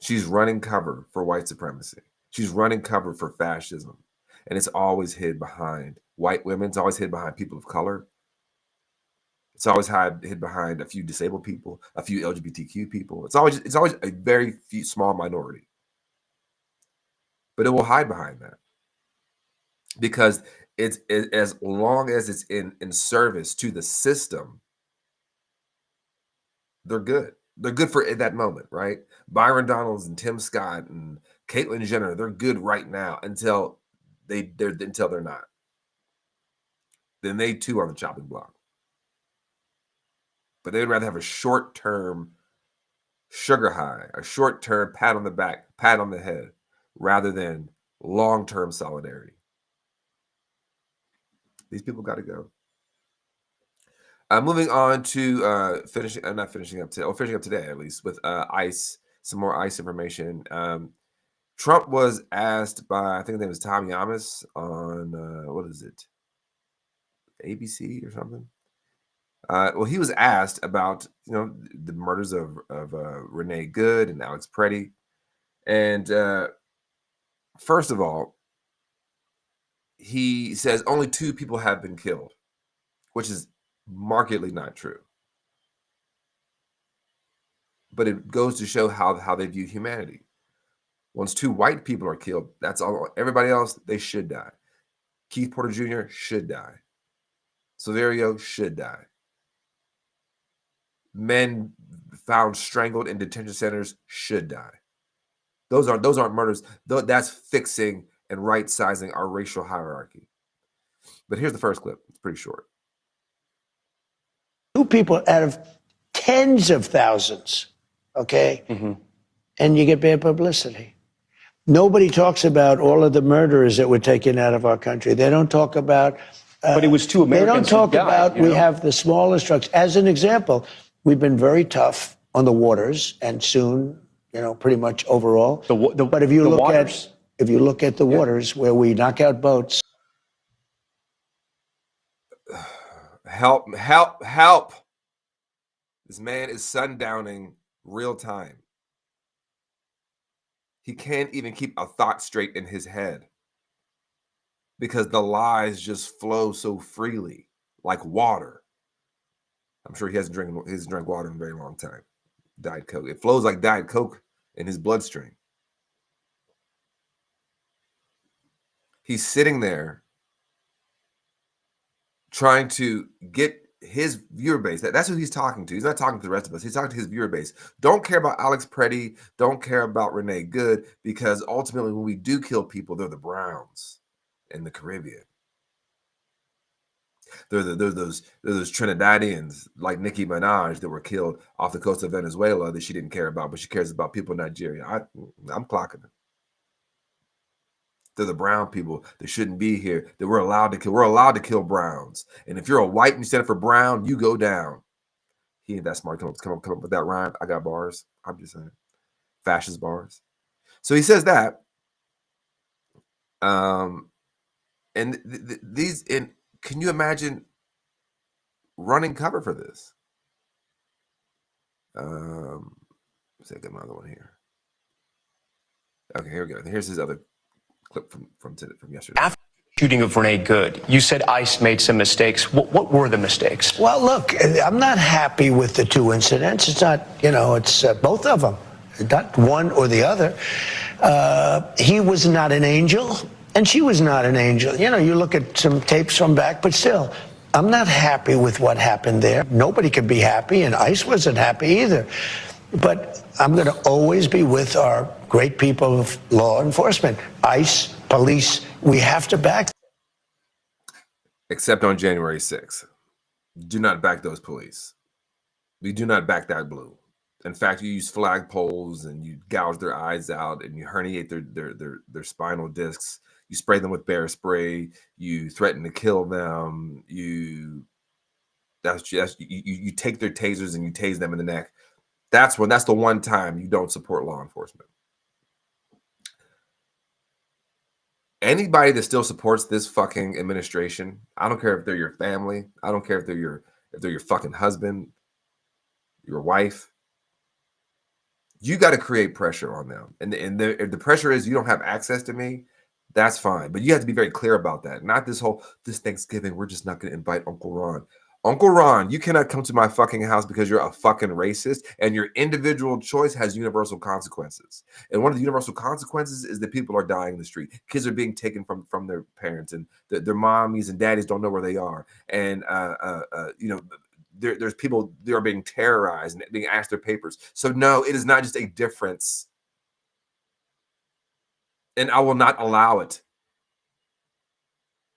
A: She's running cover for white supremacy. She's running cover for fascism. And it's always hid behind white women. It's always hid behind people of color. It's always hid behind a few disabled people, a few LGBTQ people. It's always a very few small minority. But it will hide behind that. Because it's as long as it's in service to the system, they're good. They're good for that moment, right? Byron Donalds and Tim Scott and Caitlyn Jenner, they're good right now until they're not. Then they too are on the chopping block. But they'd rather have a short-term sugar high, a short-term pat on the back, pat on the head, rather than long-term solidarity. These people got to go. Moving on to finishing up today, at least, with ICE, some more ICE information. Trump was asked by, I think his name was Tom Yamas on, what is it, ABC or something? Well, he was asked about, the murders of Renee Good and Alex Preddy. And first of all, he says only 2 people have been killed, which is markedly not true. But it goes to show how they view humanity. Once 2 white people are killed, that's all. Everybody else, they should die. Keith Porter Jr. should die. Silverio should die. Men found strangled in detention centers should die. Those aren't murders. That's fixing and right-sizing our racial hierarchy. But here's the first clip. It's pretty short.
K: 2 people out of tens of thousands, okay? And you get bad publicity. Nobody talks about all of the murderers that were taken out of our country. They don't talk about...
M: but it was 2 Americans.
K: They don't talk about, we have the smallest trucks. As an example, we've been very tough on the waters, and soon, pretty much overall. But if you look at the waters where we knock out boats...
A: Help. This man is sundowning real time. He can't even keep a thought straight in his head because the lies just flow so freely, like water. I'm sure he hasn't drank water in a very long time. Diet Coke. It flows like Diet Coke in his bloodstream. He's sitting there trying to get his viewer base. That's who he's talking to. He's not talking to the rest of us. He's talking to his viewer base. Don't care about Alex Preddy. Don't care about Renee Good, because ultimately when we do kill people, they're the Browns in the Caribbean. They're those Trinidadians like Nicki Minaj that were killed off the coast of Venezuela that she didn't care about, but she cares about people in Nigeria. I'm clocking it. They're the brown people that shouldn't be here, that we're allowed to kill. We're allowed to kill browns. And if you're a white and you stand up for brown, you go down. He ain't that smart. Come up with that rhyme. I got bars. I'm just saying. Fascist bars. So he says that. And can you imagine running cover for this? Let's take another one here. Okay, here we go. Here's his other clip from yesterday.
M: After the shooting of Renee Good, you said ICE made some mistakes. What were the mistakes?
K: Well, look, I'm not happy with the 2 incidents. It's not, it's both of them, not one or the other. He was not an angel, and she was not an angel. You look at some tapes from back, but still, I'm not happy with what happened there. Nobody could be happy, and ICE wasn't happy either. But I'm going to always be with our great people of law enforcement, ICE, police. We have to back them.
A: Except on January 6th. Do not back those police. We do not back that blue. In fact, you use flagpoles and you gouge their eyes out and you herniate their spinal discs. You spray them with bear spray. You threaten to kill them. You take their tasers and you tase them in the neck. That's the one time you don't support law enforcement. Anybody that still supports this fucking administration, I don't care if they're your family, I don't care if they're your fucking husband, your wife, you got to create pressure on them. And if the pressure is you don't have access to me, that's fine. But you have to be very clear about that. Not this Thanksgiving, we're just not going to invite Uncle Ron. Uncle Ron, you cannot come to my fucking house because you're a fucking racist, and your individual choice has universal consequences. And one of the universal consequences is that people are dying in the street. Kids are being taken from their parents, and their mommies and daddies don't know where they are. And there's people that are being terrorized and being asked their papers. So no, it is not just a difference. And I will not allow it.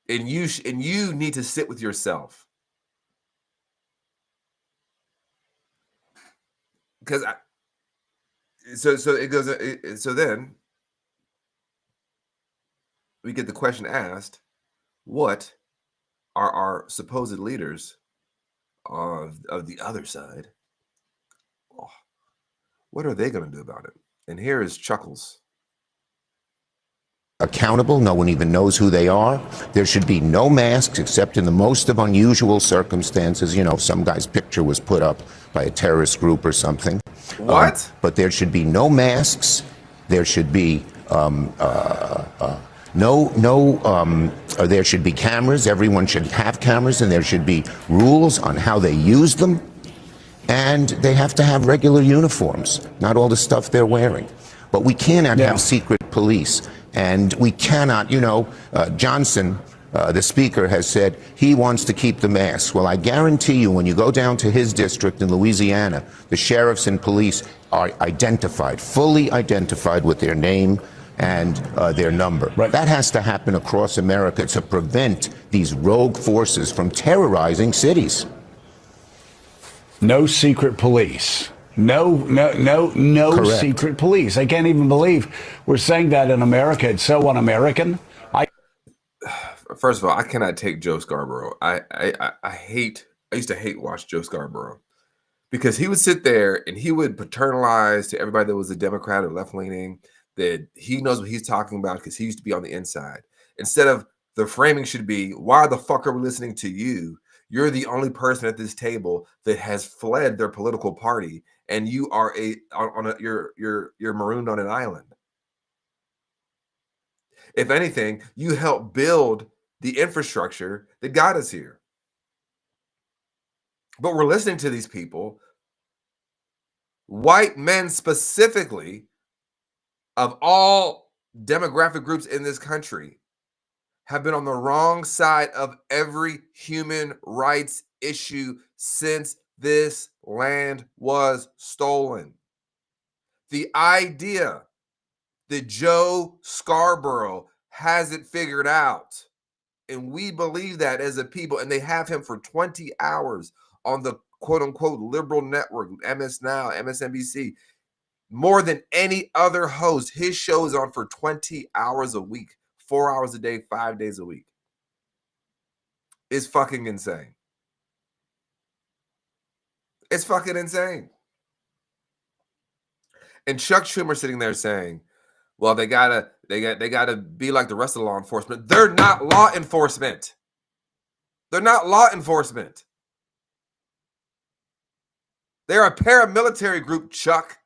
A: And you need to sit with yourself. Because so then we get the question asked, what our supposed leaders of the other side, what are they going to do about it? And here is Chuckles.
N: Accountable. No one even knows who they are. There should be no masks except in the most of unusual circumstances. You know, some guy's picture was put up by a terrorist group or something.
A: What?
N: But there should be no masks. There should be there should be cameras. Everyone should have cameras, and there should be rules on how they use them. And they have to have regular uniforms, not all the stuff they're wearing. But we cannot have secret police. And we cannot, Johnson, the speaker, has said he wants to keep the masks. Well, I guarantee you, when you go down to his district in Louisiana, the sheriffs and police are identified, fully identified with their name and their number. Right. That has to happen across America to prevent these rogue forces from terrorizing cities.
F: No secret police. No
N: Correct.
F: secret police. I can't even believe we're saying that in America. It's so un-American.
A: First of all, I cannot take Joe Scarborough. I used to hate watch Joe Scarborough because he would sit there and he would paternalize to everybody that was a Democrat or left-leaning that he knows what he's talking about because he used to be on the inside. Instead of the framing should be, why the fuck are we listening to you? You're the only person at this table that has fled their political party, and you are you're marooned on an island. If anything, you help build the infrastructure that got us here. But we're listening to these people, white men specifically, of all demographic groups in this country, have been on the wrong side of every human rights issue since this land was stolen. The idea that Joe Scarborough has it figured out, and we believe that as a people, and they have him for 20 hours on the quote-unquote liberal network, MS Now, MSNBC, more than any other host. His show is on for 20 hours a week. 4 hours a day, 5 days a week. It's fucking insane. It's fucking insane. And Chuck Schumer sitting there saying, well, they gotta be like the rest of the law enforcement. They're not law enforcement. They're not law enforcement. They're a paramilitary group, Chuck.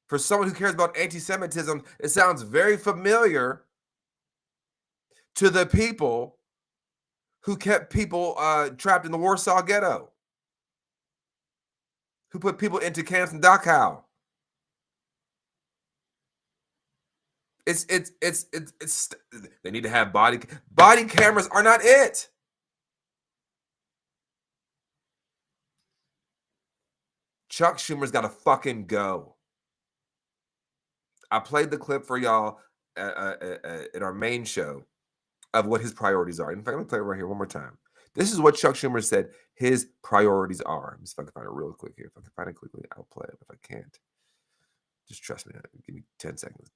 A: For someone who cares about anti-Semitism, it sounds very familiar to the people who kept people trapped in the Warsaw Ghetto, who put people into camps in Dachau. It's they need to have body cameras are not it. Chuck Schumer's got to fucking go. I played the clip for y'all in our main show of what his priorities are. In fact, let me play it right here one more time. This is what Chuck Schumer said his priorities are. Let me see if I can find it real quick here. If I can find it quickly, I'll play it. If I can't, just trust me. Give me 10 seconds.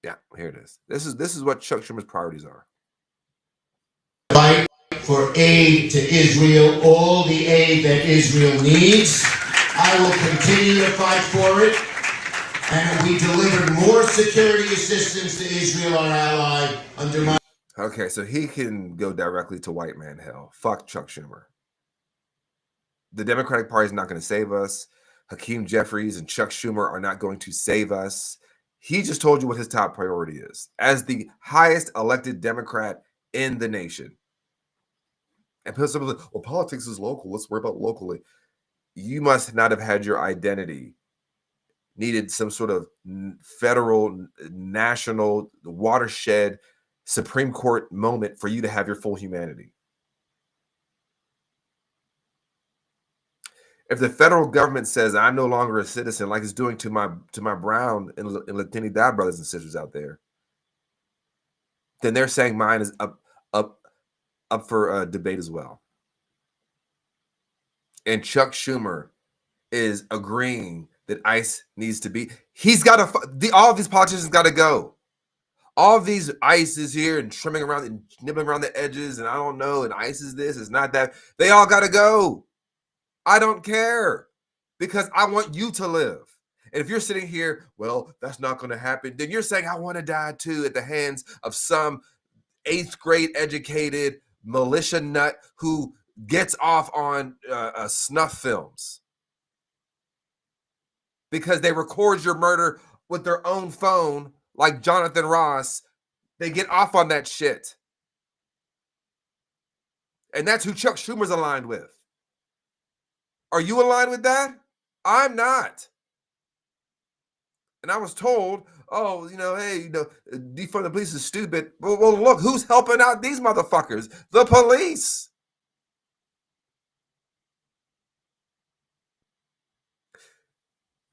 A: Yeah, here it is. This is what Chuck Schumer's priorities are.
O: Fight for aid to Israel, all the aid that Israel needs. I will continue to fight for it. And we delivered more security assistance to Israel, our ally, under my...
A: Okay, so he can go directly to white man hell. Fuck Chuck Schumer. The Democratic Party is not going to save us. Hakeem Jeffries and Chuck Schumer are not going to save us. He just told you what his top priority is as the highest elected Democrat in the nation. And people say, well, politics is local. Let's worry about locally. You must not have had your identity, needed some sort of federal, national, watershed, Supreme Court moment for you to have your full humanity. If the federal government says I'm no longer a citizen, like it's doing to my brown and Latinidad brothers and sisters out there, then they're saying mine is up for debate as well. And Chuck Schumer is agreeing that ICE needs to be. He's got to. All of these politicians got to go. All of these ICE is here and trimming around and nibbling around the edges, and I don't know, and ICE is this, it's not that. They all got to go. I don't care, because I want you to live. And if you're sitting here, well, that's not going to happen, then you're saying I want to die too at the hands of some 8th grade educated militia nut who gets off on snuff films because they record your murder with their own phone, like Jonathan Ross. They get off on that shit. And that's who Chuck Schumer's aligned with. Are you aligned with that? I'm not. And I was told, oh, hey, defund the police is stupid. Well, look, who's helping out these motherfuckers? The police.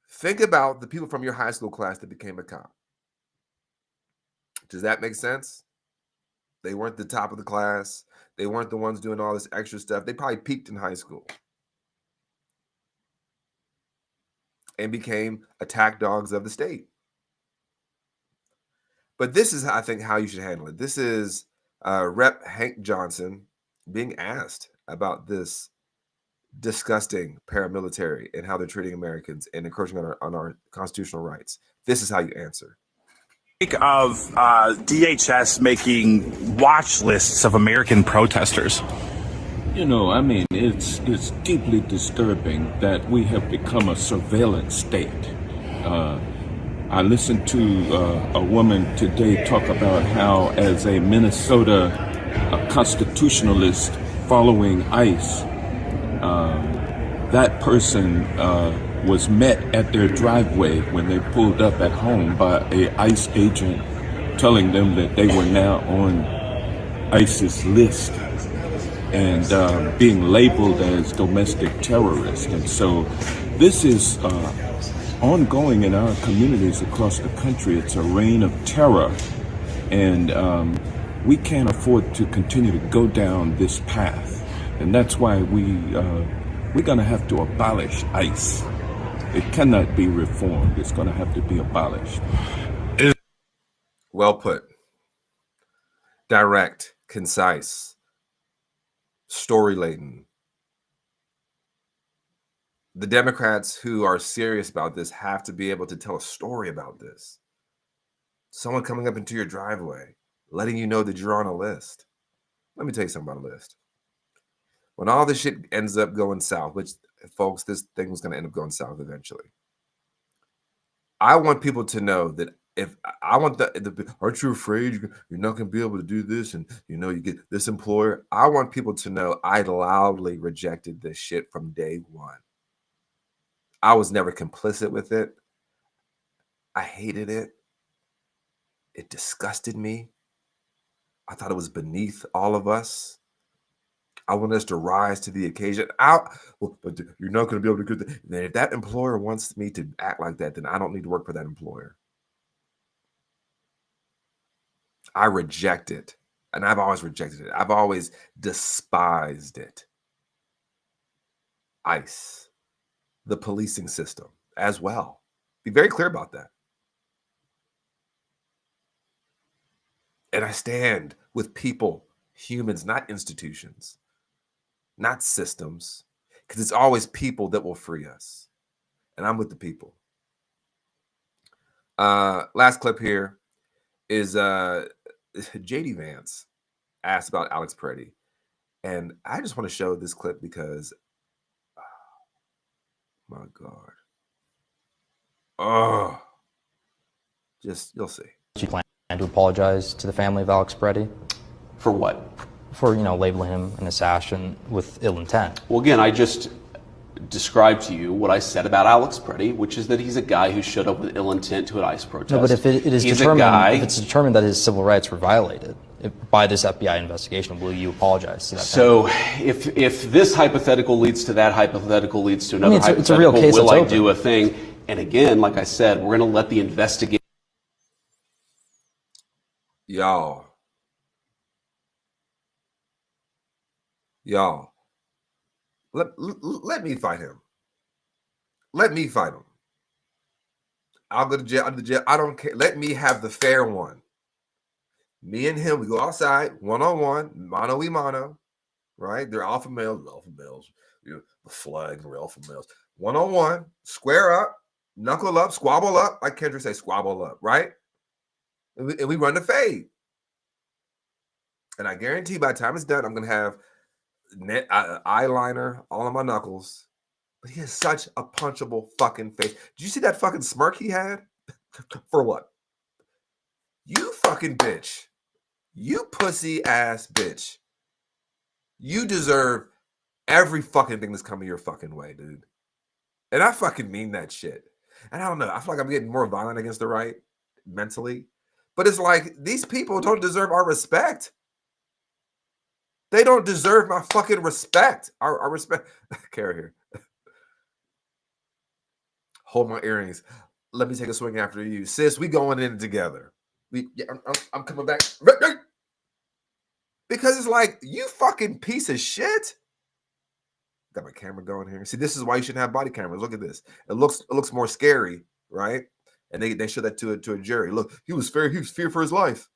A: Think about the people from your high school class that became a cop. Does that make sense? They weren't the top of the class. They weren't the ones doing all this extra stuff. They probably peaked in high school and became attack dogs of the state. But this is, I think, how you should handle it. This is Rep. Hank Johnson being asked about this disgusting paramilitary and how they're treating Americans and encroaching on our constitutional rights. This is how you answer.
P: Of DHS making watch lists of American protesters.
Q: It's deeply disturbing that we have become a surveillance state. I listened to a woman today talk about how, as a Minnesota constitutionalist following ICE, that person was met at their driveway when they pulled up at home by a ICE agent telling them that they were now on ICE's list and being labeled as domestic terrorists. And so this is ongoing in our communities across the country. It's a reign of terror, and we can't afford to continue to go down this path. And that's why we're going to have to abolish ICE. It cannot be reformed. It's going to have to be abolished.
A: Well put. Direct, concise, story-laden. The Democrats who are serious about this have to be able to tell a story about this. Someone coming up into your driveway, letting you know that you're on a list. Let me tell you something about a list. When all this shit ends up going south, which, folks, this thing was going to end up going south eventually. I want people to know that if I want aren't you afraid you're not going to be able to do this and you get this employer? I want people to know I loudly rejected this shit from day one. I was never complicit with it. I hated it. It disgusted me. I thought it was beneath all of us. I want us to rise to the occasion. But you're not going to be able to do that. Then if that employer wants me to act like that, then I don't need to work for that employer. I reject it. And I've always rejected it. I've always despised it. ICE, the policing system as well. Be very clear about that. And I stand with people, humans, not institutions, not systems, because it's always people that will free us. And I'm with the people. Last clip here is JD Vance asked about Alex Peretti. And I just want to show this clip because, oh, my God. Oh, you'll see.
R: Do you plan to apologize to the family of Alex Peretti?
M: For what?
R: For, labeling him an assassin with ill intent.
M: Well, again, I just described to you what I said about Alex Peretti, which is that he's a guy who showed up with ill intent to an ICE protest.
R: No, but if it's determined that his civil rights were violated by this FBI investigation, will you apologize to that
M: family? So if this hypothetical leads to that hypothetical leads to another hypothetical,
R: it's a real case.
M: Will I do a thing? And again, like I said, we're going to let the investigation.
A: Y'all, let me fight him. Let me fight him. I'll go to jail. I'll go to jail. I don't care. Let me have the fair one. Me and him, we go outside, one-on-one, mano y mano, right? They're alpha males, you know, the flag, they're alpha males. One-on-one, square up, knuckle up, squabble up. Like Kendrick say, squabble up, right? And we run the fade. And I guarantee by the time it's done, I'm going to have eyeliner all on my knuckles. But he has such a punchable fucking face. Did you see that fucking smirk he had? For what? You fucking bitch. You pussy ass bitch. You deserve every fucking thing that's coming your fucking way, dude. And I fucking mean that shit. And I don't know. I feel like I'm getting more violent against the right mentally. But it's like these people don't deserve our respect. They don't deserve my fucking respect. Our respect. Kara here. Hold my earrings. Let me take a swing after you. Sis, we going in together. I'm coming back. Because it's like, you fucking piece of shit. Got my camera going here. See, this is why you shouldn't have body cameras. Look at this. It looks more scary, right? And they show that to a jury. Look, he was fear for his life.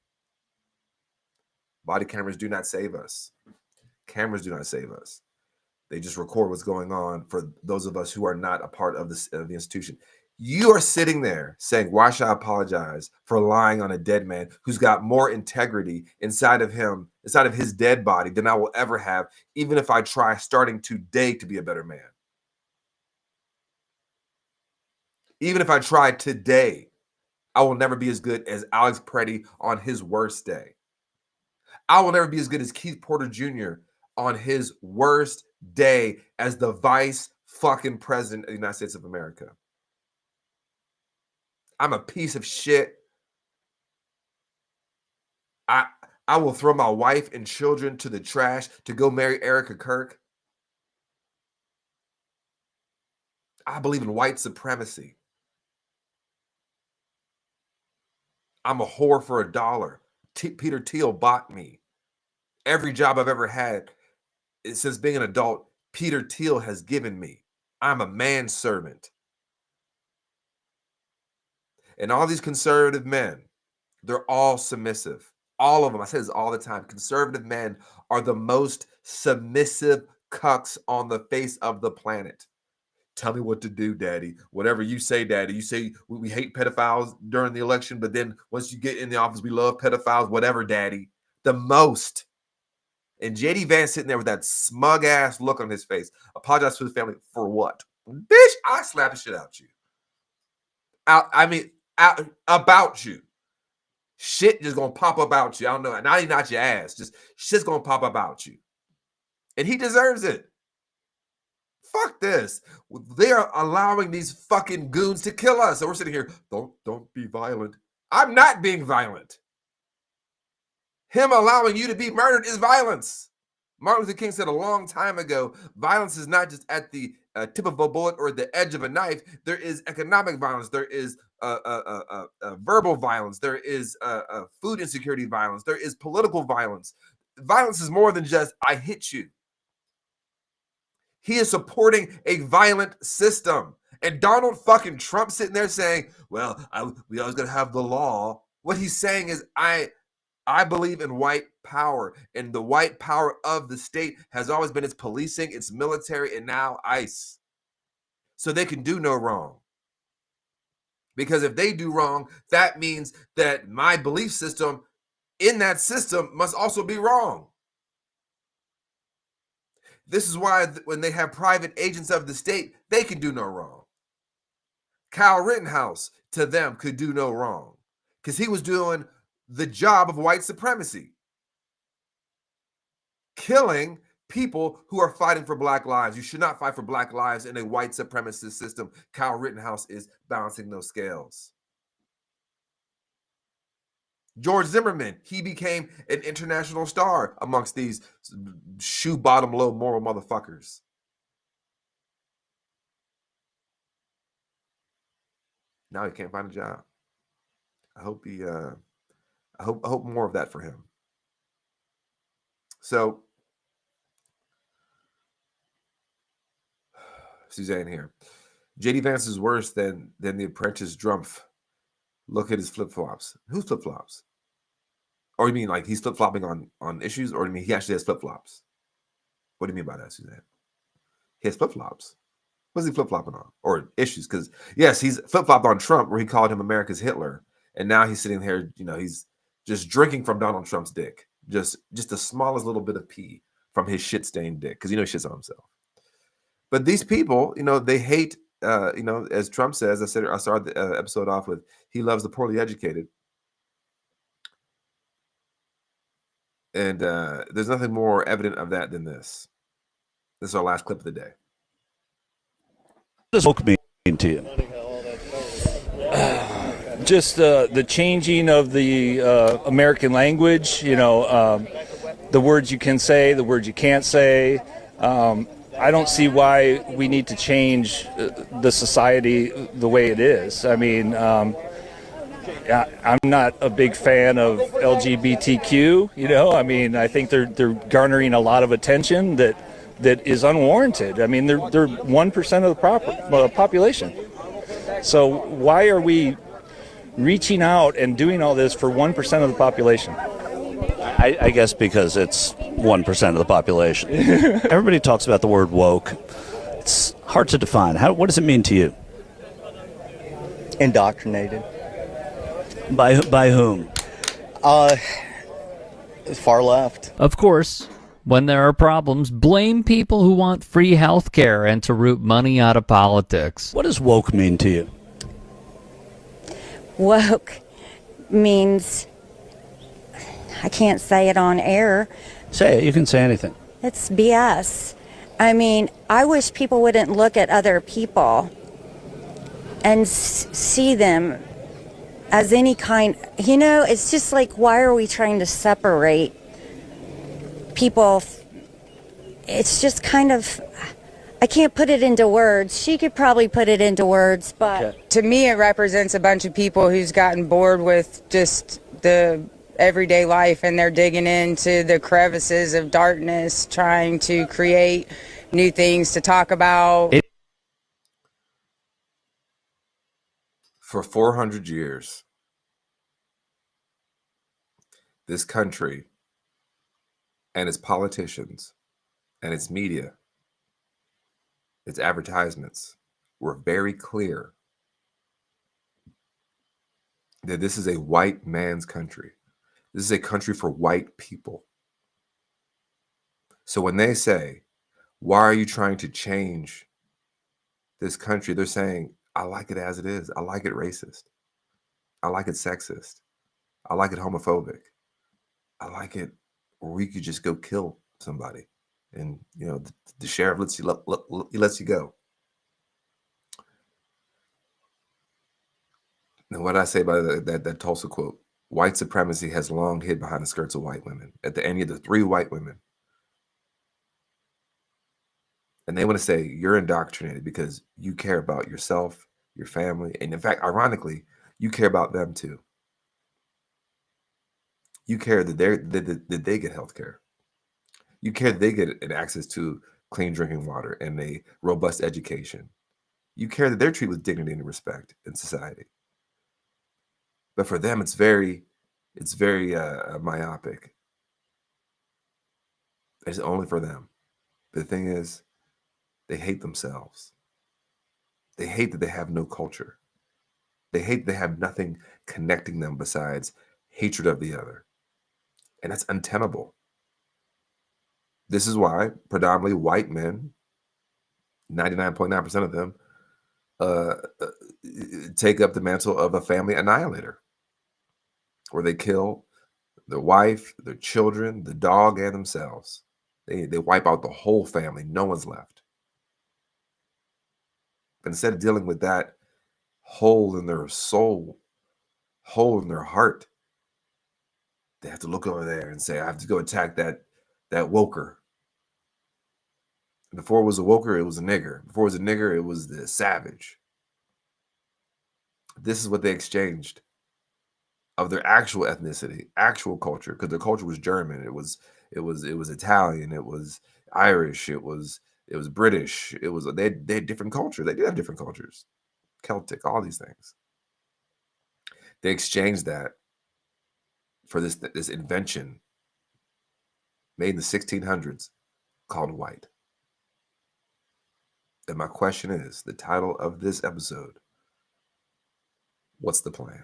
A: Body cameras do not save us. Cameras do not save us. They just record what's going on for those of us who are not a part of the institution. You are sitting there saying, why should I apologize for lying on a dead man who's got more integrity inside of him, inside of his dead body than I will ever have, even if I try starting today to be a better man. Even if I try today, I will never be as good as Alex Preddy on his worst day. I will never be as good as Keith Porter Jr. on his worst day as the vice fucking president of the United States of America. I'm a piece of shit. I will throw my wife and children to the trash to go marry Erica Kirk. I believe in white supremacy. I'm a whore for $1. Peter Thiel bought me. Every job I've ever had since being an adult, Peter Thiel has given me. I'm a manservant. And all these conservative men, they're all submissive. All of them. I say this all the time. Conservative men are the most submissive cucks on the face of the planet. Tell me what to do, daddy. Whatever you say, daddy. You say we hate pedophiles during the election, but then once you get in the office, we love pedophiles. Whatever, daddy. The most. And JD Vance sitting there with that smug ass look on his face. Apologize to his family for what? Bitch, I slap the shit out you. About you. Shit just gonna pop up out you. I don't know. Not even out your ass. Just shit's gonna pop up out you. And he deserves it. Fuck this. They are allowing these fucking goons to kill us. So we're sitting here, don't be violent. I'm not being violent. Him allowing you to be murdered is violence. Martin Luther King said a long time ago, violence is not just at the tip of a bullet or the edge of a knife. There is economic violence. There is verbal violence. There is food insecurity violence. There is political violence. Violence is more than just, I hit you. He is supporting a violent system. And Donald fucking Trump sitting there saying, well, we always got to have the law. What he's saying is, I believe in white power, and the white power of the state has always been its policing, its military, and now ICE. So they can do no wrong. Because if they do wrong, that means that my belief system in that system must also be wrong. This is why when they have private agents of the state, they can do no wrong. Kyle Rittenhouse, to them, could do no wrong because he was doing the job of white supremacy, killing people who are fighting for black lives. You should not fight for black lives in a white supremacist system. Kyle Rittenhouse is balancing those scales. George Zimmerman, he became an international star amongst these shoe bottom low moral motherfuckers. Now he can't find a job. I hope I hope more of that for him. So Suzanne here. JD Vance is worse than the apprentice Drumpf Look at his flip-flops. Who's flip-flops? Or you mean like he's flip-flopping on issues, or you mean he actually has flip-flops? What do you mean by that, Suzanne? He has flip-flops. What's he flip-flopping on? Or issues? Because yes, he's flip-flopped on Trump, where he called him America's Hitler, and now he's sitting here, he's just drinking from Donald Trump's dick, just the smallest little bit of pee from his shit-stained dick, because he shits on himself. But these people, they hate. As Trump says, I started the episode off with, he loves the poorly educated. And there's nothing more evident of that than this. This is our last clip of the day.
S: What does woke mean to you?
T: Just the changing of the American language, the words you can say, the words you can't say. I don't see why we need to change the society the way it is. I mean, I'm not a big fan of LGBTQ, I mean, I think they're garnering a lot of attention that is unwarranted. I mean, they're 1% of the population. So why are we reaching out and doing all this for 1% of the population?
S: I guess because it's 1% of the population. Everybody talks about the word woke. It's hard to define. What does it mean to you?
U: Indoctrinated.
S: By whom?
U: Far left.
V: Of course, when there are problems, blame people who want free health care and to root money out of politics.
S: What does woke mean to you?
W: Woke means, I can't say it on air.
S: Say it. You can say anything.
W: It's BS. I mean, I wish people wouldn't look at other people and see them as any kind, it's just like, why are we trying to separate people? It's just kind of, I can't put it into words. She could probably put it into words, but
X: to me, it represents a bunch of people who's gotten bored with just the everyday life, and they're digging into the crevices of darkness, trying to create new things to talk about.
A: For 400 years, this country and its politicians and its media, its advertisements were very clear that this is a white man's country. This is a country for white people. So when they say, why are you trying to change this country? They're saying, I like it as it is. I like it racist. I like it sexist. I like it homophobic. I like it where we could just go kill somebody. And, the sheriff lets you go. And what I say about that Tulsa quote, white supremacy has long hid behind the skirts of white women. At the end, you have the 3 white women. And they want to say you're indoctrinated because you care about yourself, your family, and in fact, ironically, you care about them too. You care that they get health care. You care that they get an access to clean drinking water and a robust education. You care that they're treated with dignity and respect in society. But for them, it's very myopic. It's only for them. But the thing is, they hate themselves. They hate that they have no culture. They hate they have nothing connecting them besides hatred of the other. And that's untenable. This is why predominantly white men, 99.9% of them, take up the mantle of a family annihilator, where they kill their wife, their children, the dog, and themselves. They wipe out the whole family. No one's left. But instead of dealing with that hole in their soul, hole in their heart, they have to look over there and say, I have to go attack that woker. Before it was a woker, it was a nigger. Before it was a nigger, it was the savage. This is what they exchanged of their actual ethnicity, actual culture, because their culture was German. It was Italian. It was Irish. It was British. They had different cultures. They did have different cultures, Celtic, all these things. They exchanged that for this invention made in the 1600s called white. And my question is, the title of this episode, what's the plan?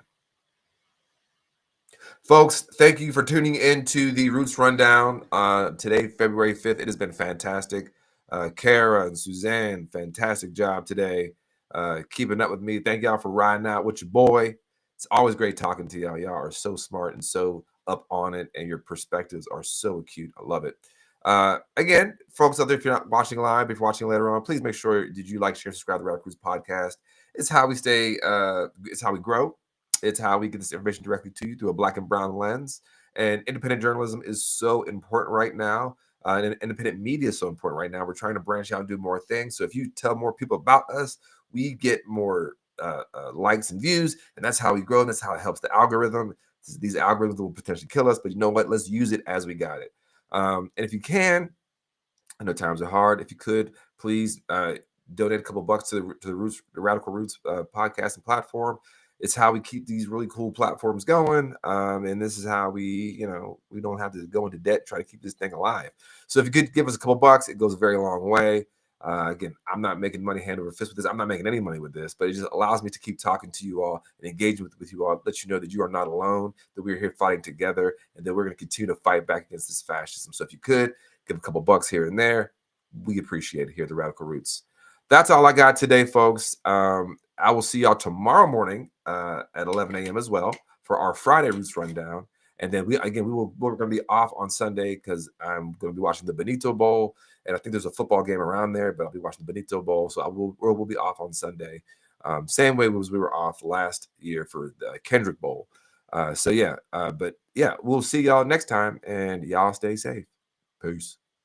A: Folks, thank you for tuning in to the Roots Rundown. Today, February 5th, it has been fantastic. Kara and Suzanne, fantastic job today. Keeping up with me. Thank y'all for riding out with your boy. It's always great talking to y'all. Y'all are so smart and so up on it, and your perspectives are so acute. I love it. Again, folks out there, if you're not watching live, if you're watching later on, please make sure did you like, share, subscribe to the Radical Roots podcast. It's how we stay, it's how we grow. It's how we get this information directly to you through a black and brown lens. And independent journalism is so important right now. And independent media is so important right now. We're trying to branch out and do more things. So if you tell more people about us, we get more likes and views. And that's how we grow. And that's how it helps the algorithm. These algorithms will potentially kill us. But you know what? Let's use it as we got it. And if you can, I know times are hard. If you could, please donate a couple bucks to the Radical Roots podcast and platform. It's how we keep these really cool platforms going. And this is how we don't have to go into debt, try to keep this thing alive. So if you could give us a couple bucks, it goes a very long way. Again, I'm not making money hand over fist with this. I'm not making any money with this, but it just allows me to keep talking to you all and engaging with you all, let you know that you are not alone, that we're here fighting together, and that we're going to continue to fight back against this fascism. So if you could give a couple bucks here and there, we appreciate it here at the Radical Roots. That's all I got today, folks. I will see y'all tomorrow morning at 11 a.m. as well for our Friday Roots Rundown. And then we're going to be off on Sunday because I'm going to be watching the Benito Bowl. And I think there's a football game around there, but I'll be watching the Benito Bowl. So we'll be off on Sunday. Same way as we were off last year for the Kendrick Bowl. But we'll see y'all next time, and y'all stay safe. Peace.